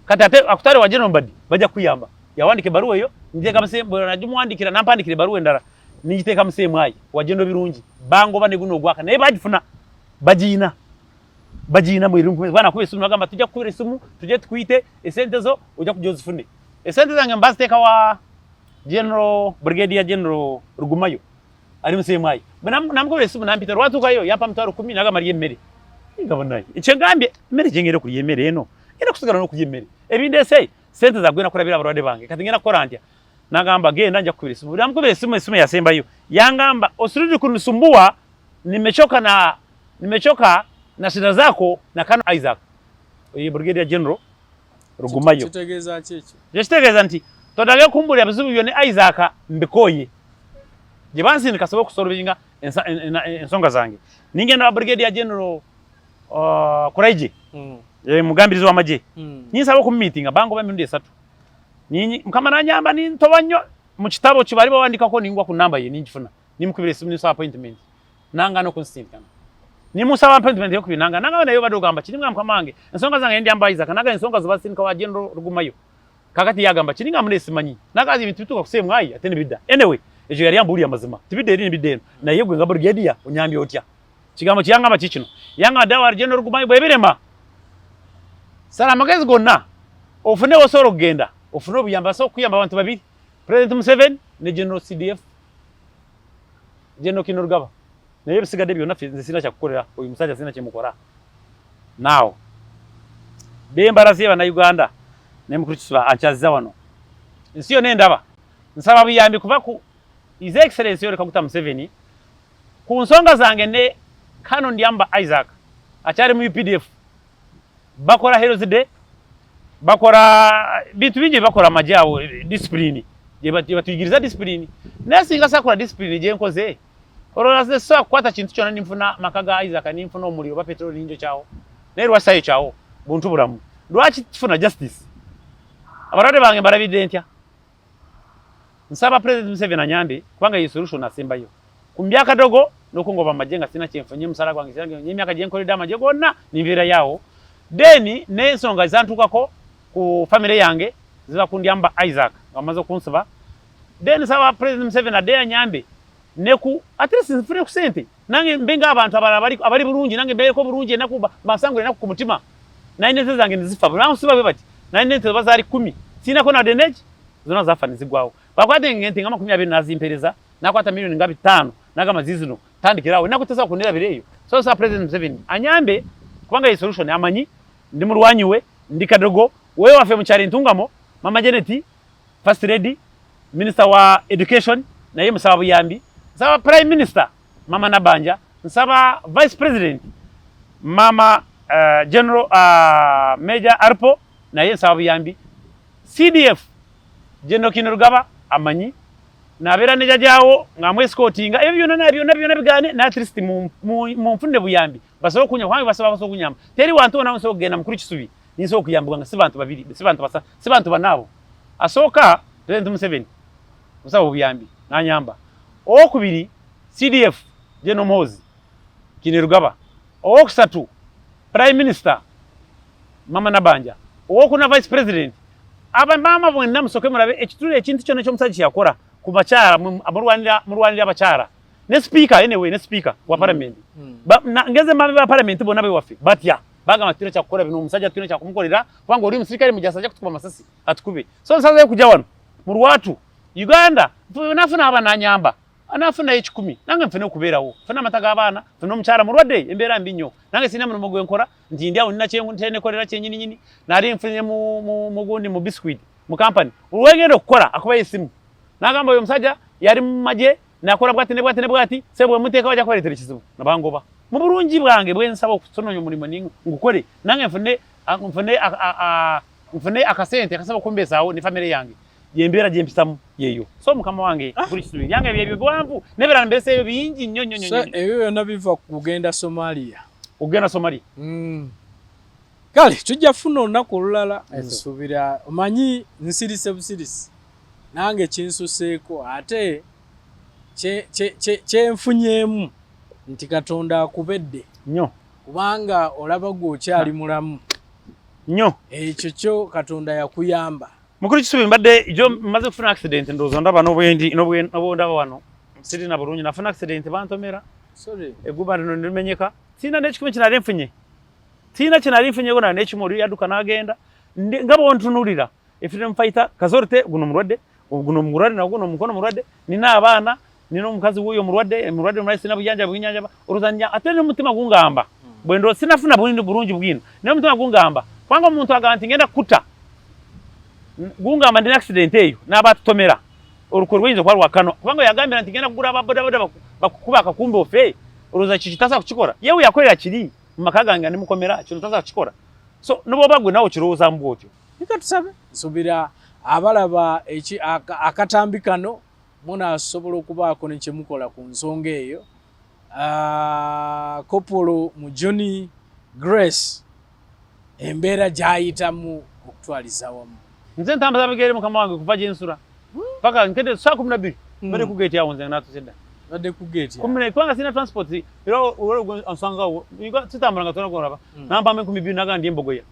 D: kati ate akutware wa General Mbadi baja kuyamba yawandike baruwa yo nje kamse mbona jumuandikira nampandikire baruwa ndara nijiteka msemu ayi wa General Birungi bango bane guno gwaka naye bajifuna bajina mwirungu bana kubesuma gamba tujja kubira simu tujye twite esente zo ujya kujozifune esente zange mbaziteka wa General Brigadier General Rugumayo ari musemayi namukubira simu nampita rwatukayo yapa mtaro 10 naga mariye mere ingabona icengambye mere jengere kuri yemere eno ina kusigara no kuyemere ebinde sei sente zagwena kurabira abarode bange kati ngena korantya nagamba genda nja kubira simu namukubira simu yasemba yo yangamba osirudi kunisumbua nimechoka na shida zako na kano Isaac Brigadier General Rugumayo
E: kitegeeza kyekyo
D: kitegeeza nti todage kumbulya bizibu byone Isaac mbikoye gye bansindika kasobola okusolvinga ensonga zange ningenda wa Brigadier General Kuraije mugambirizi w'amagye ninsaba ku meeting bango ba 3 ninyi mukama nanyamba nintobanyo mu kitabo kibali bawandikako ningwa ku namba ye ninjifuna nimukubire simu nisaba appointment nanga no kunsindikana nimusaba appointment yo kubinanga nanga nayo badogamba kiri mukama wange ensonga zange ndi amba Isaac naga ensonga zibasindika wa General Rugumayo kakati yagamba kiri ngamune simanyi nagazi ibintu bituka kusemwa ayi atene bidda anyway ejo yali ambuli amazima tibide eri nibideno na yegwe nga Brigadier unyambi otya kigambo kiyanga kikino yanga dawa General Rugumayo bwebirema salama gezi gonna ofune osoro kugenda ofune obuyamba so kuyamba abantu babiri President Museveni ne General CDF General Kinurugaba naye bisigade byonna nze sina kyakukolera oyu musajja sina kyemukora now bembarazi bana Uganda ne mukristo anchaziza wano nsiyo nendaba nsaba biyambi kuva ku His Excellency yole kakuta Museveni ku nsonga zange ne kano ndiamba Isaac achari mu UPDF bakora Heroes Day bakora bitu bingi bakora majawo discipline je batuyigiriza discipline nasinga sakora discipline je nkoze orora so kwata kintu kyona nimfuna makaga Isaac nimfuna omuliro ba petrol ninjo chawo nerwa sayo chawo buntu buramu lwachi tufuna justice abarade bange barabidentya nsaba President Museveni anyambe kwanga iyi solution asemba yo kumbyaka dogo nokungoba majenga sina kyemfunye musala kwange sina nyemyaka jenkole dama je gonna nimvira yawo deni nensonga zantukako ku family yange ziba kundyamba Isaac ngamaze kunsaba deni saba President Museveni ade anyambe neku at least nfune kusente nange mbenga abantu abali bulungi nange mbeko bulungi nakuba basangule naku kumutima naine zange nizifa bwana siba bebati naine bazari 10 sina kona deneji zona zafa nizigwawo bakwate ngente ngama 20 nazimpereza nakwata milioni ngabi 5 nagama zizino tandikirawe nakutesa kunera bireyo so sa President Museveni anyambe kwanga iyi solution amanyi ndi mulwanyiwe ndikadogo wewe wafe muchari ntungamo mama Janet first lady minister wa education na yeye msababu yambi nsaba prime minister mama Nabanja nsaba vice president mama general major Arpo na yeye msababu yambi CDF General Kinurugaba amanyi na bera neja jawo ngamwe escortinga ebyo byona bigane na at least mu mfunde buyambi baso kunya kwange basaba baso kunyamba teri wantu na nso genda mukuru kisubi ninso kuyambwa nga sibantu babiri sibantu banabo asoka President Museveni musaba buyambi na nyamba okubiri CDF General Mozi Kinurugaba okusatu prime minister mama Nabanja okuna vice president aba mama bonna musoke murabe ekitule ekintu kyone kyo musajja yakora ku bakyara murwanira abakyara ne speaker anyway ne speaker wa parliament ngeze mabe ba parliament bona be wafe batya baga matiro cyakora bino musajja tune cyakumukorera kwango uri musirikare mujasa kutuba masasi atukube so nsaze kujya wano mu rwatu Uganda nafuna abana nyamba anafuna H10 nange mfene kuberawo fana mataga abana fano mukyara murwade embera mbinyo nange sina mu mugwe nkora ndi ndiawo nina cyengu ntene korera cyenyini nyini nari mfene mu gundi mu biscuit mu company urwegendo kukora akuba yisimu nagamba uyo musajja yari maje nakora bwati sebwe muteka wajya kwaretera kizibu nabangoba mu burungi bwange bwensaba okutononyo umurimo ngukore nange mfune akasente akasaba kumbesawo ni family yange yembera jempisamu yeyo so mukama wange kuri kisubi yange byebyo bwanvu nebera mbese yo bingi nyonyonyo
E: so ebyo nabiva kugenda Somalia kale tujja funo nakulala ensubira omanyi nsirise busirisi nange kinsuseeko ate kyenfunyemu nti Katonda akubedde
D: nnyo
E: kubanga olaba gwo kyali mulamu
D: nnyo
E: ekyo kyo Katonda yakuyamba
D: mukuru kisubi mbadde jo maze kufuna accident ndozo ndaba ndaba wano siri na bulungi nafuna accident bantomera
E: sorry
D: eguba ndimenyeka sina n'ekikumi kinali nfunye gona n'ekimuli yaduka nagenda ngabo ntunulira freedom fighter kazorte guno murwadde na guno mukono murwadde nina abana nino omukazi wuyo murwadde muraisi na buyanja bwinyanja uruzanya atene mutima gungamba bwendo sinafuna bulungi bwino ne mutima gungamba kwanga omuntu aganti ngenda kuta gungamba ndi accident eyo n'abatutomera orukoro rwinzo kwa rwakano kwanga yagambira nti ngenda kugura ababodaboda bakukuba akakumbe ofe uruza kikitasa kukikora yewe yakorera kiri mumakaga ngani mukomera kintu taza kukikora so noboba gwe nawo kirowooza mbu otyo
E: nika tusabe nsubira abalaba akatambi kano munaasobola okubaako ne kyemukola ku nsonga eyo. Kopolo mu Johnny Grace embeera gyayitamu okutwaliza wamu.
D: nze ntambaza bigere mukama wange kuva gyensula paka nkende saa 12 bade ku gate yawo nze natuzedda
E: badde ku gate
D: kumene kwanga sina transport era ansanga tutambula nga tona koraba nampambe 12 naga ndi embogoya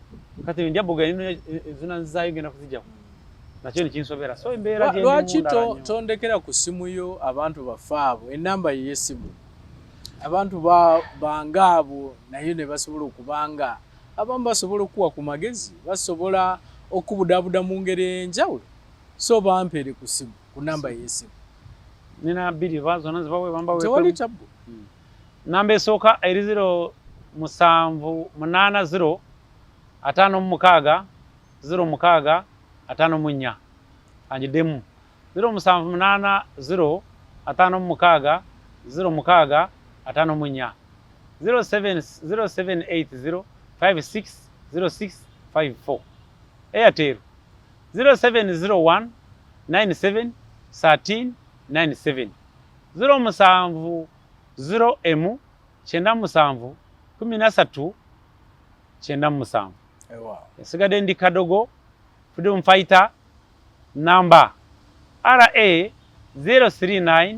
D: kati ndi embogoya nino zina nzayo genda kuzijja nakyo ni kinsobera so embeera gye
E: lwaki tondekera ku simu yo abantu bafaabo enamba y'essimu abantu bangaabo nayo ne basobola okubanga abamu basobola okuwa ku magezi basobola okubudabuda mu ngeri enjawulo so bampere ku simu ku namba y'essimu
D: nina 2 vazo nazo bawe bamba we
E: tewali tabu
D: namba esooka eri 0780 56 06 54 anjidemu 0780 56 06 54 0780 560654 Airtel 0701 97 13 97 0 0 chenda musanvu 13 chenda musanvu. Sigade ndi kadogo Freedom Fighter number RA 039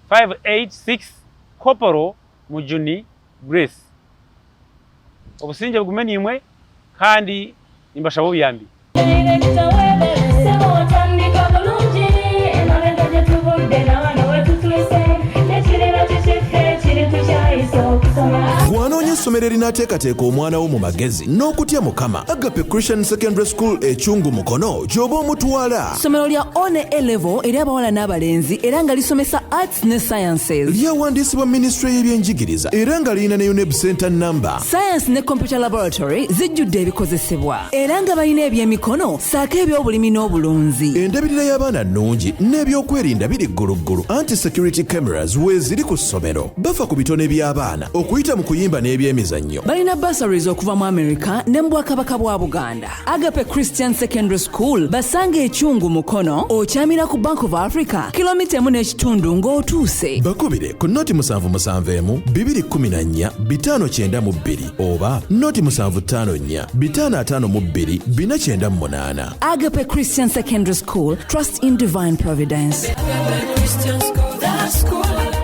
D: 586 Koporo Mujuni Grace. Obusinje bugumeni imwe kandi imbashabo byambi.
B: Bw'anoonya essomero erinaateekateeka omwana wo mu magezi n'okutya Mukama, Agape Christian Secondary School Ekyungu Mukono gy'oba omutwala.
C: Ssomero lya one A-level eri abawala n'abalenzi era nga lisomesa arts ne sciences.
B: Lyawandiisibwa Ministry y'ebyenjigiriza era nga lirina ne UNEB Center number.
C: Science ne computer laboratory zijjudde ebikozesebwa era nga balina ebyemikono saako eby'obulimi n'obulunzi.
B: Endabirira y'abaana nnungi n'ebyokwerinda biri gguluggulu. Anti-security cameras weeziri ku ssomero. Bafa ku bitone by'abaana okuyita mu kuyimba n'ebyemizannyo.
C: Balina bursaries okuva mu America ne mu Bwakabaka bwa Buganda. Agape Christian Secondary School basange Ekyungu Mukono okyamira ku Bank of Africa kilomita 1.5 ng'otuuse.
B: Bakubire ku noti 771 214 592 oba noti 754 552 498.
C: Agape Christian Secondary School, trust in divine providence.
F: Christian school, that school.